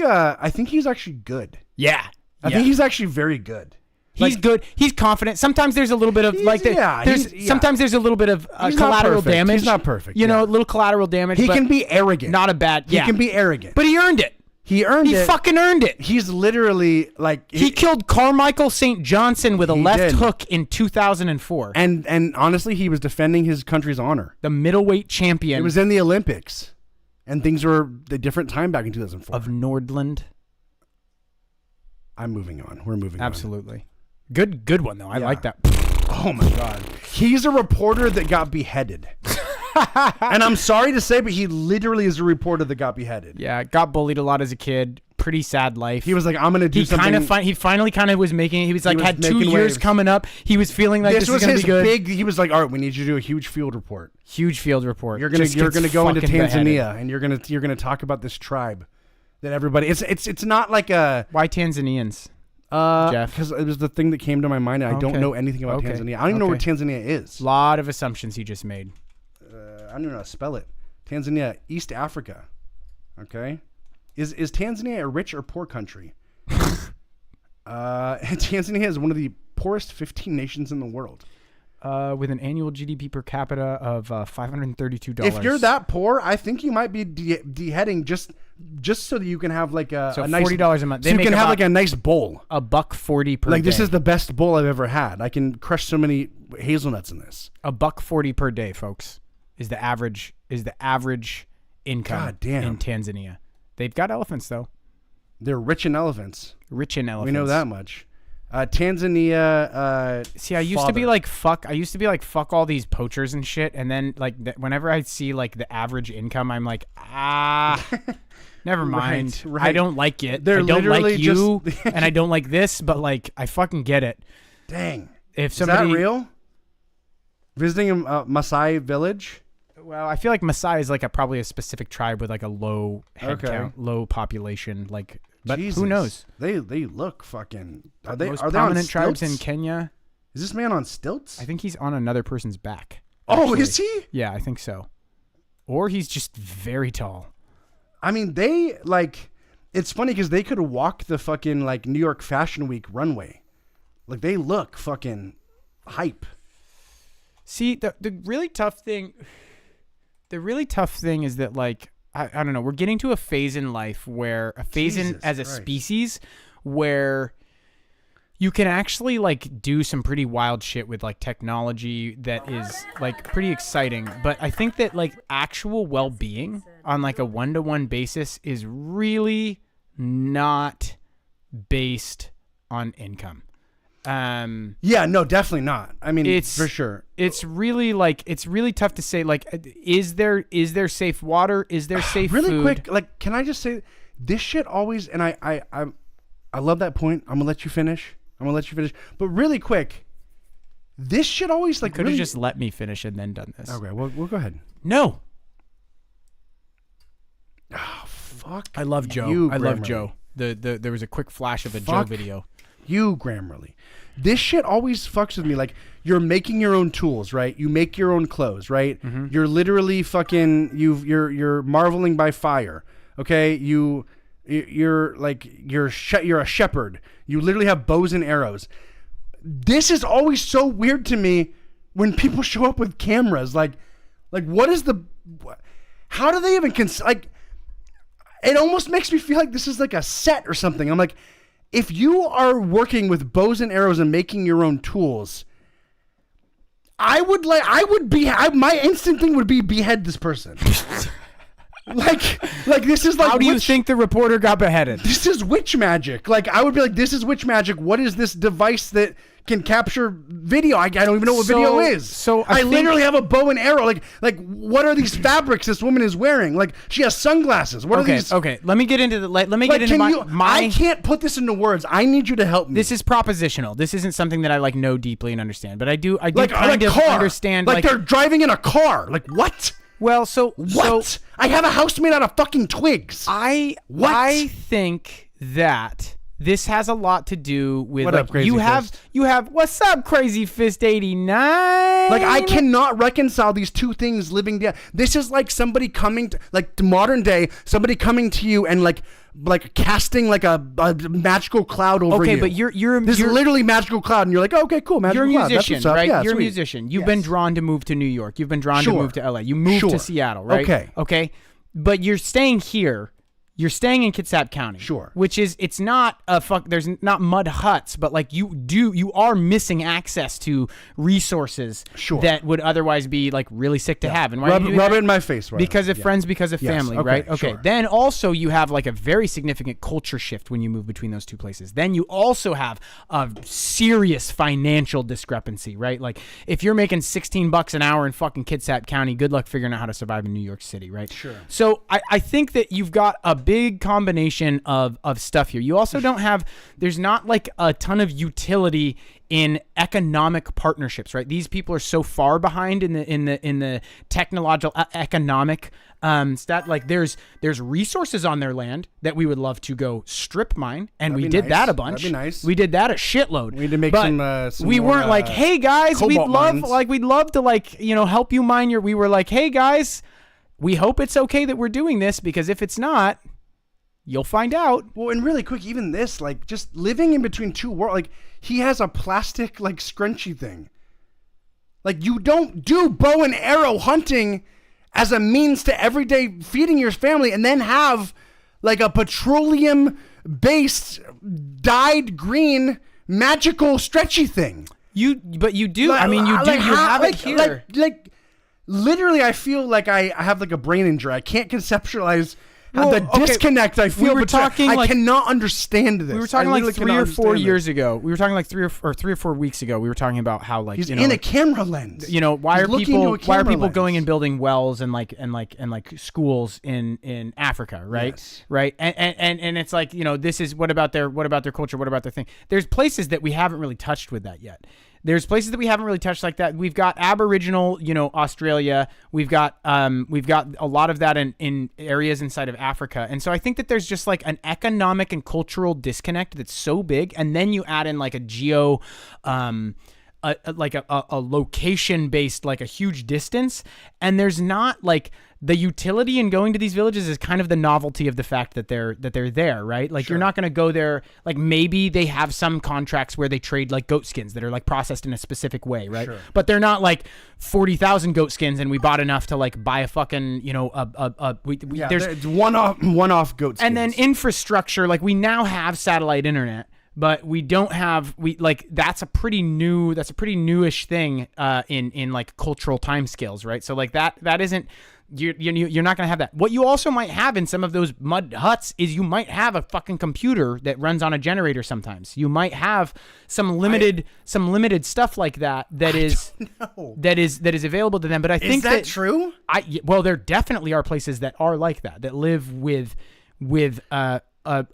he's actually good. Yeah, I think he's actually very good. He's good. He's confident. Sometimes there's a little bit of sometimes there's a little bit of He's not collateral perfect. damage. He's not perfect, You know, yeah. a little collateral damage. He but can be arrogant. not a bad. He Yeah, can be arrogant. but he earned it. he earned He it. fucking earned it. He's literally like He killed Carmichael St. Johnson with a He left did. hook in 2004. and honestly, he was defending his country's honor. The middleweight champion It was in the Olympics, and things were a different time back in 2004. of Nordland. I'm moving on. We're moving on. Absolutely. Good one though. I Yeah. like that. Oh my God. He's a reporter that got beheaded. And I'm sorry to say, but he literally is a reporter that got beheaded. Yeah, got bullied a lot as a kid. Pretty sad life. He was like, I'm going to do He something. he finally kind of was making it. He was like, was had 2 making years waves. coming up. He was feeling like this was is going to his be good. big, he was like, all right, we need you to do a huge field report. Huge field report. You're going Just to gets go into fucking Tanzania beheaded. and you're going to talk about this tribe that everybody, it's not like a, Why Tanzanians? Jeff? because it was the thing that came to my mind. And I don't Okay. know anything about Okay. Tanzania. I don't even know where Okay. Tanzania is. Lot of assumptions he just made. I don't even know how to spell it. Tanzania, East Africa. Okay. Is Tanzania a rich or poor country? Tanzania is one of the poorest 15 nations in the world. With an annual GDP per capita of $532. If you're that poor, I think you might be beheading just so that you can have like a nice $40 a month. So you can have like a nice bowl. $1.40 per Like day. this is the best bowl I've ever had. I can crush so many hazelnuts in this. $1.40 per day, folks, is the average income God damn. in Tanzania. They've got elephants though. They're rich in elephants. Rich in elephants. We know that much. Tanzania. See, I used to be like fuck. I used to be like fuck all these poachers and shit. And then like whenever I see like the average income, I'm like never mind. Right. I don't like it. They're I don't literally like you, just- and I don't like this. But like I fucking get it. Dang. If Is somebody, that real? Visiting a Maasai village? well, I feel like Maasai is like probably a specific tribe with like a low head Okay. count, low population. Like, but Jesus. who knows? They look fucking. Are they Most are they on prominent tribes in stilts? Kenya. Is this man on stilts? I think he's on another person's back. Oh, actually. is he? Yeah, I think so. Or he's just very tall. I mean, they like. It's funny because they could walk the fucking like New York Fashion Week runway. Like they look fucking hype. See, the really tough thing is that like I don't know, we're getting to a phase in life where Jesus as a Christ. species where you can actually like do some pretty wild shit with like technology that is like pretty exciting. But I think that like actual well-being on like a one-to-one basis is really not based on income. Yeah, no, definitely not. I mean, It's for sure. It's really tough to say. Like, is there safe water? Is there safe Really food? quick, like, can I just say this shit always? And I love that point. I'm gonna let you finish. But really quick, this shit always like Could have really just let me finish and then done this. Okay, well, we'll go ahead. No, Fuck. I love Joe. you, I love Grammarly. Joe. There was a quick flash of a Joe Fuck video. You, Grammarly. This shit always fucks with me. Like, you're making your own tools, right? You make your own clothes, right? Mm-hmm. You're literally fucking you're marveling by fire. Okay? You're a shepherd. You literally have bows and arrows. This is always so weird to me when people show up with cameras. Like what is the how do they even like it almost makes me feel like this is like a set or something. I'm like, if you are working with bows and arrows and making your own tools, my instant thing would be behead this person. like this is like. How do you think the reporter got beheaded? This is witch magic. Like I would be like, this is witch magic. What is this device that can capture video? I don't even know what video is. So I literally have a bow and arrow. Like what are these fabrics this woman is wearing? Like she has sunglasses. What are these? Okay, let me get into the. Let me get into my. I can't put this into words. I need you to help me. This is propositional. This isn't something that I like know deeply and understand. But I do like kind of car. understand. Like they're driving in a car. Like what? Well, what? I have a house made out of fucking twigs. I think that this has a lot to do with What up, Crazy Fist? you have what's up, Crazy Fist 89? Like I cannot reconcile these two things living together. This is like somebody coming to, like to modern day, somebody coming to you and like casting like a magical cloud over you. Okay, but you're literally magical cloud, and you're like, oh, okay, cool, magical you're a cloud. musician, That's what's up. right? Yeah, You're sweet. a musician. You've been drawn to move to New York. You've been drawn to move to LA. You moved to Seattle, right? Okay. But you're staying here. You're staying in Kitsap County. Sure. Which is, it's not there's not mud huts, but like you are missing access to resources that would otherwise be like really sick to have. And why rub it in my face, right? Because of friends, because of family, right? Okay. Sure. Then also you have like a very significant culture shift when you move between those two places. Then you also have a serious financial discrepancy, right? Like if you're making $16 an hour in fucking Kitsap County, good luck figuring out how to survive in New York City, right? Sure. So I think that you've got a big combination of stuff here. You also don't have, there's not like a ton of utility in economic partnerships, right? These people are so far behind in the technological economic stat. Like there's resources on their land that we would love to go strip mine, and we did that a bunch. That'd be nice. We did that a shitload. We need to make some we more, weren't like, hey guys, we'd love to like help you mine your. We were like, hey guys, we hope it's okay that we're doing this, because if it's not, you'll find out. Well, and really quick, even this, like, just living in between two worlds, like, he has a plastic, like, scrunchy thing. Like, you don't do bow and arrow hunting as a means to everyday feeding your family and then have, like, a petroleum-based, dyed green, magical, stretchy thing. But you do. Like, I mean, you do. You have it here. Like, literally, I feel like I have, like, a brain injury. I can't conceptualize... the disconnect I feel, I cannot understand this. We were talking like 3 or 4 years ago. We were talking like 3 or 4 weeks ago. We were talking about how like he's in a camera lens. Why are people going and building wells and like schools in Africa, right? Yes. Right? And it's like, this is what about their culture? What about their thing? There's places that we haven't really touched with that yet. There's places that we haven't really touched like that. We've got Aboriginal, Australia. We've got a lot of that in areas inside of Africa. And so I think that there's just like an economic and cultural disconnect that's so big. And then you add in like a geo, like a location based, like a huge distance. And there's not like the utility in going to these villages is kind of the novelty of the fact that they're there, right? Like You're not going to go there. Like maybe they have some contracts where they trade like goat skins that are like processed in a specific way, right? Sure. But they're not like 40,000 goat skins and we bought enough to like buy a fucking, there's one-off goat skins. And then infrastructure, like we now have satellite internet. But we don't have that's a pretty newish thing in like cultural timescales, right? So like that isn't you're not gonna have that. What you also might have in some of those mud huts is you might have a fucking computer that runs on a generator. Sometimes you might have some limited stuff like that is available to them. But I think that true? There definitely are places that are like that live with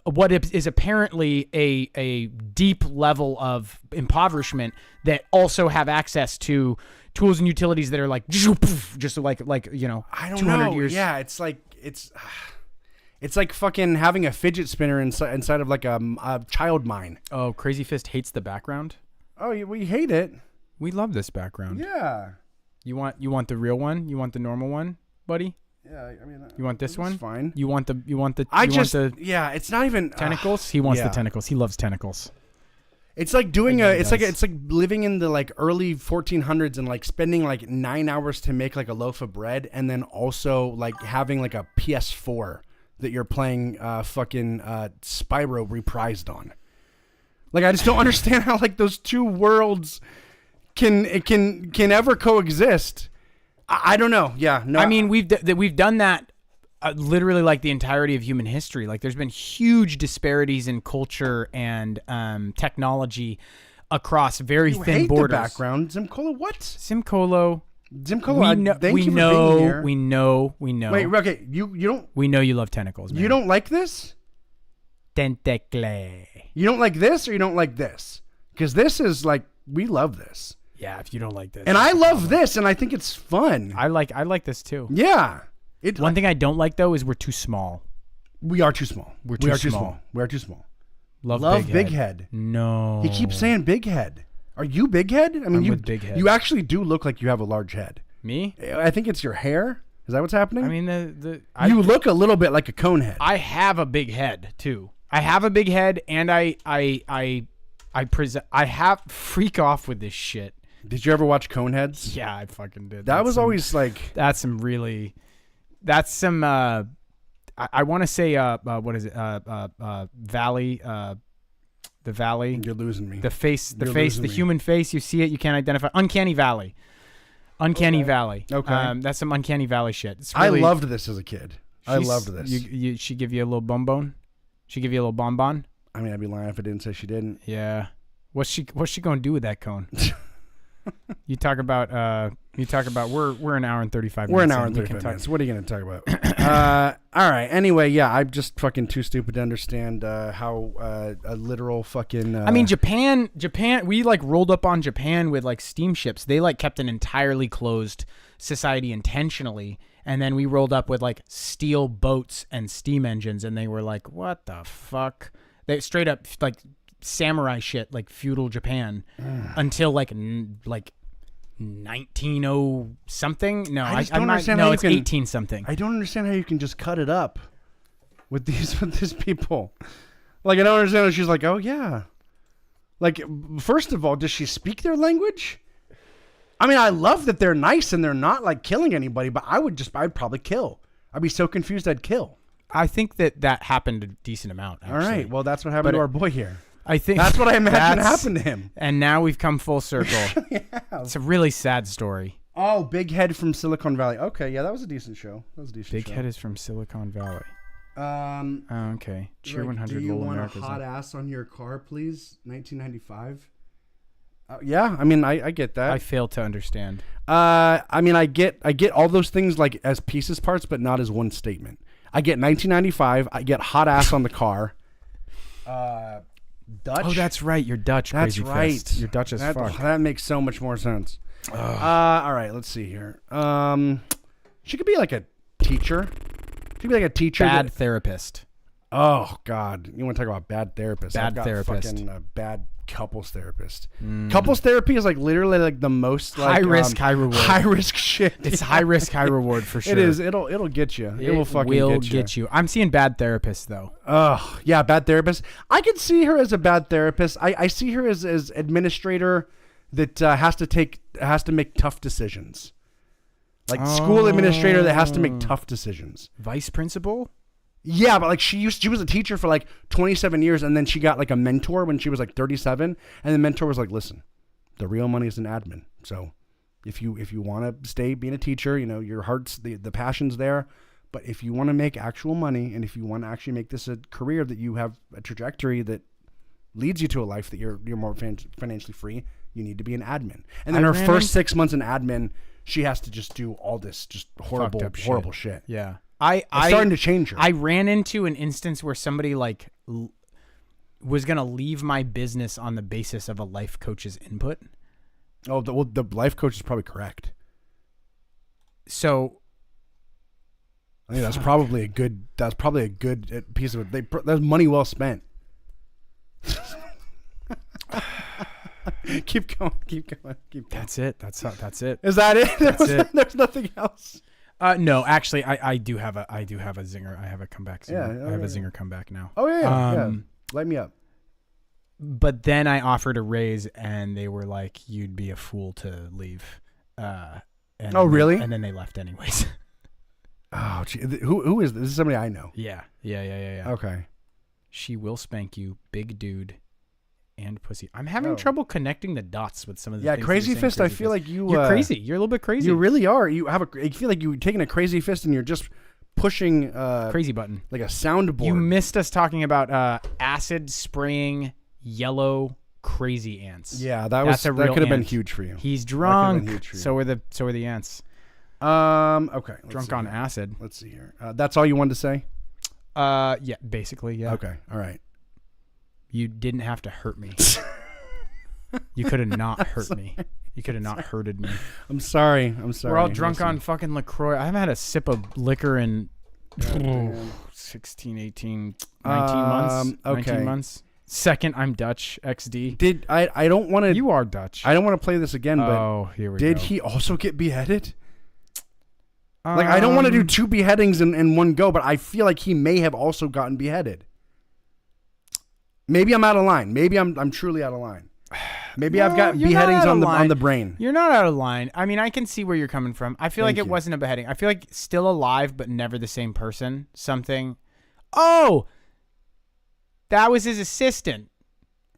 what is apparently a deep level of impoverishment that also have access to tools and utilities that are like just like I don't 200 know. years. Yeah, it's like fucking having a fidget spinner inside of like a child mine. Oh, Crazy Fist hates the background. Oh, we hate it. We love this background. Yeah. You want the real one? You want the normal one, buddy? Yeah, I mean, you want this one? Fine. You want the it's not even tentacles. He wants the tentacles. He loves tentacles. It's like doing it's like living in the like early 1400s and like spending like 9 hours to make like a loaf of bread, and then also like having like a PS4 that you're playing fucking Spyro reprised on. Like I just don't understand how like those two worlds can ever coexist. I don't know. Yeah, no. I mean, we've done that literally like the entirety of human history. Like there's been huge disparities in culture and technology across very You thin hate borders. the background. Zimcola, what? Simcolo. Zimcola, thank you for being here. We know. Wait, okay, you don't. We know you love tentacles, man. You don't like this? Tentacle. You don't like this, or you don't like this? Because this is like we love this, Yeah, if you don't like this. and I love this, and I think it's fun. I like this too. Yeah. One thing I don't like though is we're too small. We are too small. We're We too are too small. small. We are too small. Love Big Head. No. He keeps saying Big Head. Are you Big Head? I mean, I'm you with Big Head. You actually do look like you have a large head. Me? I think it's your hair. Is that what's happening? I mean, you look a little bit like a cone head. I have a big head too. I have a big head, and I have freak off with this shit. Did you ever watch Coneheads? Yeah, I fucking did. That was always like. That's some really. That's some. I want to say. What is it? Valley. The Valley. You're losing me. The face. The You're face. losing The me. human face. You see it. You can't identify. Uncanny Valley. Uncanny Valley. Okay. That's some Uncanny Valley shit. It's I really, loved this as a kid. I loved this. She give you a little bonbon. She give you a little bonbon. I mean, I'd be lying if I didn't say she didn't. Yeah. What's she gonna do with that cone? You talk about we're an hour and 35 minutes. We're an hour and in. We 35 can minutes. What are you going to talk about? All right. Anyway, yeah, I'm just fucking too stupid to understand how a literal fucking. I mean, Japan. We like rolled up on Japan with like steamships. They like kept an entirely closed society intentionally, and then we rolled up with like steel boats and steam engines, and they were like, "What the fuck?" They straight up like samurai shit, like feudal Japan, until like 1900 something. No, I just don't understand No, how you it's can- 18 something. I don't understand how you can just cut it up with these people. Like, I don't understand how she's like, oh yeah. Like, first of all, does she speak their language? I mean, I love that they're nice and they're not like killing anybody, but I'd probably kill. I'd be so confused I'd kill. I think that happened a decent amount. Actually. All right. Well, that's what happened But to our boy here. I think That's what I imagine that's- happened to him. And now we've come full circle. It's a really sad story. Oh, Big Head from Silicon Valley. Okay, yeah, that was a decent show. That was a decent Big show. Head is from Silicon Valley. Oh, okay. Cheer 100. Do you Little want America's a hot up. ass on your car, please? 1995. Yeah, I mean, I get that. I fail to understand. I mean, I get all those things like as pieces parts, but not as one statement. I get 1995. I get hot ass on the car. Dutch. Oh, that's right. You're Dutch. That's Crazy right. Fist. You're Dutch as fuck. That makes so much more sense. All right, let's see here. She could be like a teacher. She could be like a teacher. Bad therapist. Oh God, you want to talk about bad therapists? Bad I've got therapist. Fucking bad couples therapist. Couples therapy is like literally like the most like, High risk, high reward. High risk shit. It's high risk, high reward for sure. It is. It'll get you. It will fucking get you. I'm seeing bad therapists though. Oh yeah, bad therapist. I could see her as a bad therapist. I see her as administrator that has to make tough decisions. Like school administrator that has to make tough decisions. Vice principal. Yeah, but like she was a teacher for like 27 years, and then she got like a mentor when she was like 37, and the mentor was like, "Listen, the real money is in admin. So if you want to stay being a teacher, you know your heart's the passion's there, but if you want to make actual money, and if you want to actually make this a career that you have a trajectory that leads you to a life that you're more financially free, you need to be an admin." And then her first 6 months in admin, she has to just do all this just horrible shit. Yeah. It's starting to change her. I ran into an instance where somebody like was gonna leave my business on the basis of a life coach's input. Oh, the life coach is probably correct. So I think that's probably a good piece of it. That's money well spent. Keep going. that's it. That's it. Is that it? it. There's nothing else. No, actually, I do have a zinger. I have a comeback. Zinger. Yeah, I have a zinger comeback now. Oh yeah. Light me up. But then I offered a raise, and they were like, "You'd be a fool to leave." Really? And then they left anyways. Oh, gee. Who is this? This is somebody I know. Yeah. Okay. She will spank you, big dude, and pussy. I'm having trouble connecting the dots with some of the things Crazy you're saying, Fist. I feel like you're crazy. You're a little bit crazy. You really are. You feel like you're taking a Crazy Fist and you're just pushing Crazy button. like a soundboard. You missed us talking about acid spraying yellow crazy ants. Yeah, That's a that real could have been ant. huge for you. He's That could have been drunk. huge for you. So are the ants. Okay. let's Drunk see on here. acid. Let's see here. That's all you wanted to say? Yeah, basically, yeah. Okay. All right. You didn't have to hurt me. You could have not hurt me. You could have not hurted me. I'm sorry. We're all drunk on fucking LaCroix. I haven't had a sip of liquor in 16, 18, 19 months. 19 months. Second, I'm Dutch. XD. I don't want to. You are Dutch. I don't want to play this again. Oh, but here we did go. he also get beheaded? Like, I don't want to do 2 beheadings in one go, but I feel like he may have also gotten beheaded. Maybe I'm out of line. Maybe I'm truly out of line. Maybe I've got you're not beheadings out of on line. the brain. You're not out of line. I mean, I can see where you're coming from. I feel like Thank it you. wasn't a beheading. I feel like still alive, but never the same person. Something. Oh, that was his assistant.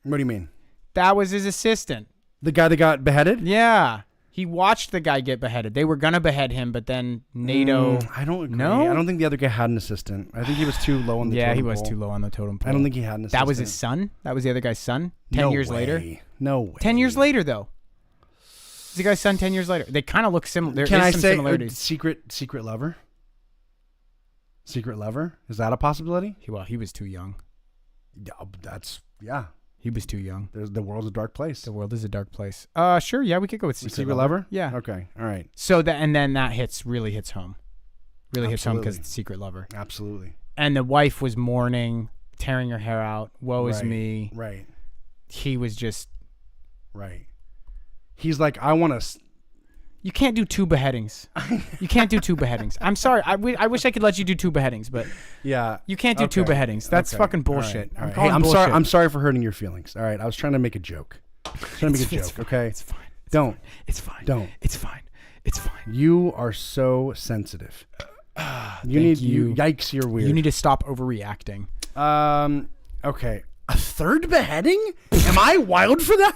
What do you mean? That was his assistant. The guy that got beheaded? Yeah. He watched the guy get beheaded. They were going to behead him, but then NATO. I don't agree. No? I don't think the other guy had an assistant. I think he was too low on the Yeah, totem he was pole. too low on the totem pole. I don't think he had an assistant. That was his son? That was the other guy's son? 10 No years way. later? No way. 10 years later, though. It's the guy's son 10 years later. They kind of look similar. There Can is I some say similarities. secret lover? Secret lover? Is that a possibility? Well, he was too young. Yeah. He was too young. The world's a dark place. The world is a dark place. Sure, yeah, we could go with Secret lover? Yeah. Okay. All right. So then that really hits home. Really hits home because Absolutely. it's secret lover. Absolutely. And the wife was mourning, tearing her hair out. Woe is Right. me. Right. He was just. Right. He's like, I want to. You can't do 2 beheadings. You can't do 2 beheadings. I'm sorry. I wish I could let you do 2 beheadings, but Yeah. you can't do 2 Okay. beheadings. That's Okay. fucking All right. bullshit. All right. calling Hey, I'm bullshit. sorry. I'm sorry for hurting your feelings. All right. I was trying to make a joke. Trying to make a It's joke. fine. Okay. It's fine. Don't. It's fine. Don't. It's fine. It's fine. You are so sensitive. Thank you. Yikes! You're weird. You need to stop overreacting. Okay. A third beheading? Am I wild for that?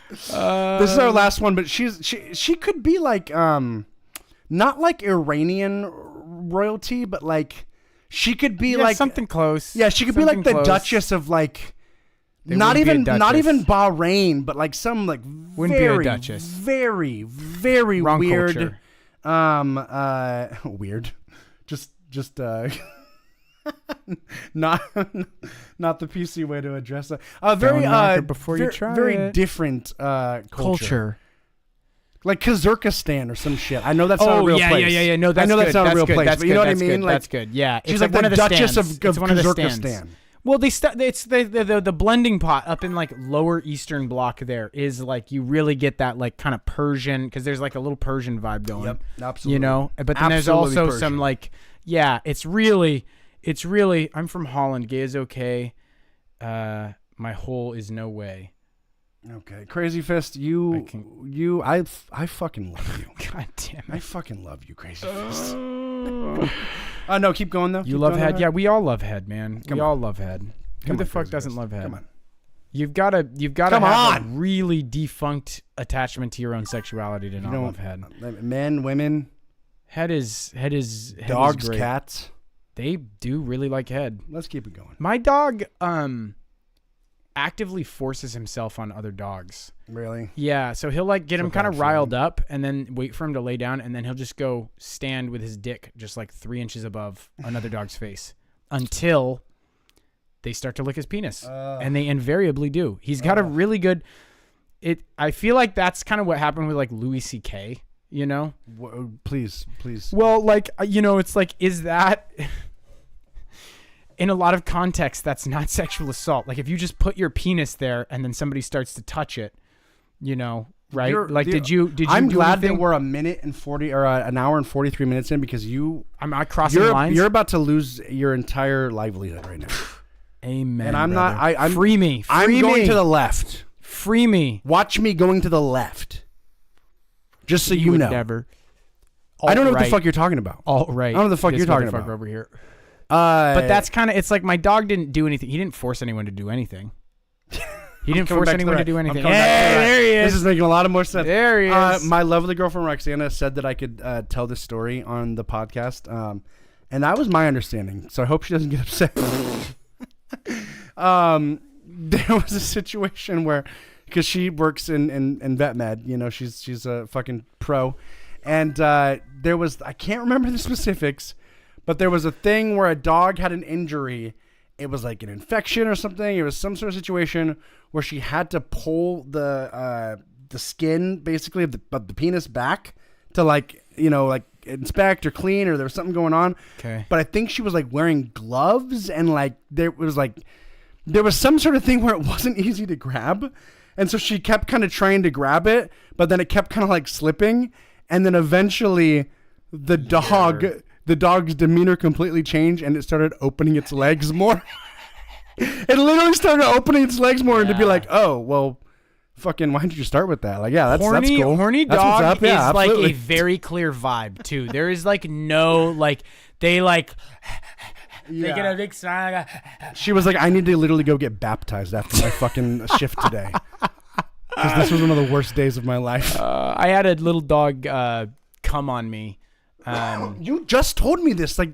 This is our last one, but she could be like not like Iranian royalty, but like she could be like something close. Yeah, she could be like Something the close. Duchess of like There not wouldn't be a even not Duchess. even Bahrain, but like some like Wouldn't be a very Duchess. very very Wrong weird culture. weird. Just not the PC way to address it. Very Don't knock it before you try very it. different Culture. like Kazakhstan or some shit. I know that's not a real yeah, place. yeah. No, that's I know good. that's not a real good. place, That's but you know good. what I That's mean. good. Like That's good. Yeah, she's it's like one the of the Duchess stands. of It's one of the stands. Kazakhstan. Well, it's the blending pot up in like lower Eastern Bloc. There is like you really get that like kind of Persian because there's like a little Persian vibe going. Yep, absolutely. You know, but then there's Absolutely also Persian. some like it's really. I'm from Holland. Gay is okay. My hole is no way. Okay, Crazy Fist, I fucking love you. God damn I it. fucking love you, Crazy Fist. No, keep going though. You Keep love going head? on. Yeah, we all love head, man. Come we on. all love head. Who Come the on, fuck Crazy doesn't Fist. love head? Come on. You've got to Come have a on. really defunct attachment to your own sexuality to not You love head. Men, women, Head is dogs, great. cats. They do really like head. Let's keep it going. My dog actively forces himself on other dogs. Really? Yeah, so he'll like get It's a him kind of bad riled feeling. up and then wait for him to lay down and then he'll just go stand with his dick just like 3 inches above another dog's face until they start to lick his penis. And they invariably do. He's got a really good I feel like that's kind of what happened with like Louis C.K., you know? Please. Well, like, it's like, is that in a lot of contexts, that's not sexual assault. Like if you just put your penis there and then somebody starts to touch it, right? Did you I'm do glad that anything? we're a minute and 40 or an hour and 43 minutes in because Am I crossing lines? you're about to lose your entire livelihood right now. Amen. And I'm brother. not. I'm free me. I'm going to the left. Free me. Watch me going to the left. Just so you would know. Never. I don't know what the Alt-right. fuck you're talking about. All right. I don't know what the fuck This you're talking motherfucker about. over here. But that's kind of. It's like my dog didn't do anything. He didn't force anyone to do anything. He didn't coming force back to anyone to that. do I'm anything. coming back to Hey, that. there he is. This is making a lot of more sense. There he is. My lovely girlfriend Roxana said that I could tell this story on the podcast, and that was my understanding. So I hope she doesn't get upset. There was a situation where, because she works in vet med, you know, she's a fucking pro, and there was, I can't remember the specifics, but there was a thing where a dog had an injury. It was like an infection or something. It was some sort of situation where she had to pull the skin basically of the penis back to, like, you know, like inspect or clean, or there was something going on. Okay. But I think she was like wearing gloves, and like there was some sort of thing where it wasn't easy to grab. And so she kept kind of trying to grab it, but then it kept kind of like slipping. And then eventually the dog's demeanor completely changed, and it started opening its legs more. It literally started opening its legs more, and to be like, oh, well, fucking, why didn't you start with that? Like, yeah, that's cool. Horny That's what's dog up. Yeah, is absolutely. like a very clear vibe too. There is like no, like, they like they get a big sign. She was like, I need to literally go get baptized after my fucking shift today. Because this was one of the worst days of my life. I had a little dog come on me. You just told me this, I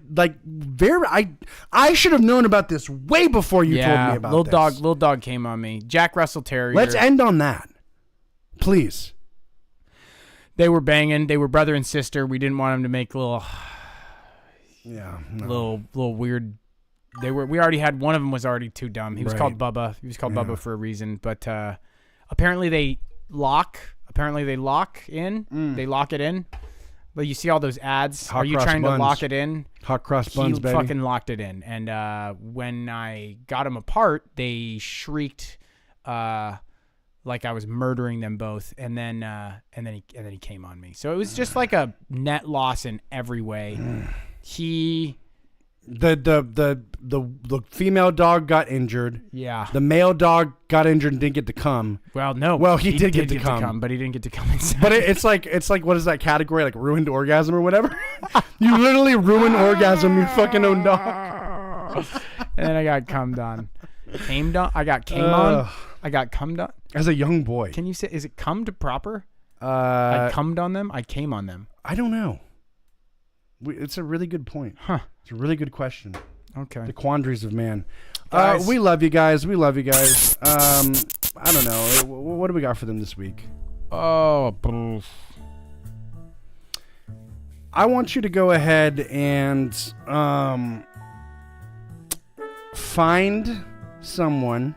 should have known about this way before you told me about this. Little dog came on me. Jack Russell Terrier. Let's end on that, please. They were banging. They were brother and sister. We didn't want them to make little weird. We already had one of them was already too dumb. He was called Bubba. He was called Bubba for a reason. But apparently they lock. They lock in. They lock it in. But you see all those ads. Hot Are you cross trying buns. to lock it in? Hot cross buns, He baby. fucking locked it in. And when I got them apart, they shrieked like I was murdering them both. And then he came on me. So it was just like a net loss in every way. The female dog got injured. Yeah. The male dog got injured and didn't get to come. Well, no. Well, he did get to come. but he didn't get to come inside. But it's like what is that category, like ruined orgasm or whatever? You literally ruined orgasm, your fucking own dog. And then I got cummed on. Came on. I got cummed on. As a young boy. Can you say, is it cummed proper? I cummed on them. I came on them. I don't know. It's a really good point. Huh. It's a really good question. Okay. The quandaries of man. Guys. We love you guys. I don't know. What do we got for them this week? Oh, I want you to go ahead and find someone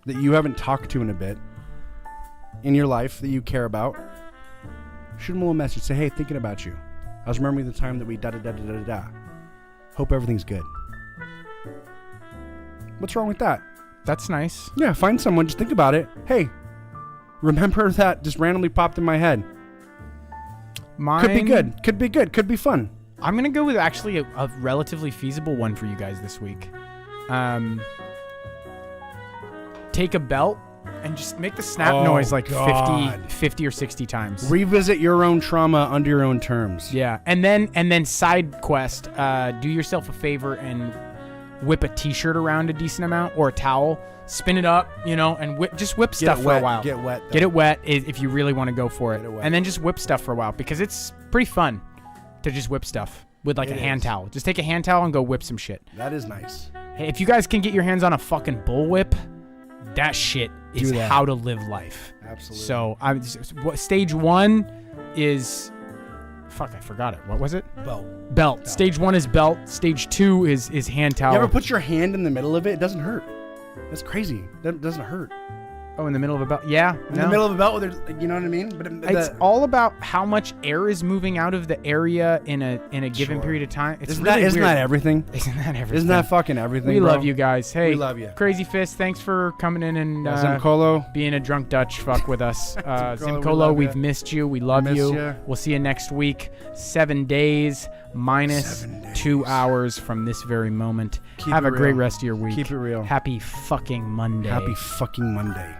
that you haven't talked to in a bit in your life that you care about. Shoot them a little message. Say, hey, thinking about you. I was remembering the time that we da-da-da-da-da-da. Hope everything's good. What's wrong with that? that's nice. Yeah, find someone. Just think about it. Hey, remember that just randomly popped in my head. Mine, Could be good. Could be good. Could be fun. I'm going to go with actually a relatively feasible one for you guys this week. Take a belt and just make the snap noise like 50 or 60 times. Revisit your own trauma under your own terms. Yeah. And then side quest, do yourself a favor and whip a t-shirt around a decent amount or a towel, spin it up, and whip stuff for a while. Get wet. Though. Get it wet if you really want to go for it. Get it wet. And then just whip stuff for a while because it's pretty fun to just whip stuff with like a hand towel. Just take a hand towel and go whip some shit. That is nice. Hey, if you guys can get your hands on a fucking bullwhip, that shit is how to live life. Absolutely. So stage 1 is... Fuck, I forgot it. What was it? Belt. Stage 1 is belt. Stage 2 is hand towel. You ever put your hand in the middle of it? It doesn't hurt. That's crazy. That doesn't hurt. Oh, in the middle of a belt? Yeah. In the middle of a belt, where there's, you know what I mean? But it's all about how much air is moving out of the area in a given period of time. It's isn't really that weird. Everything? Isn't that everything? Isn't that fucking everything? We bro? love you guys. Hey, we love you. Crazy Fist, thanks for coming in and Zimcolo. being a drunk Dutch fuck with us. Zimcolo, we've missed you. We love you. We'll see you next week. 7 days minus 2 hours from this very moment. Have a great rest of your week. Keep it real. Happy fucking Monday. Happy fucking Monday.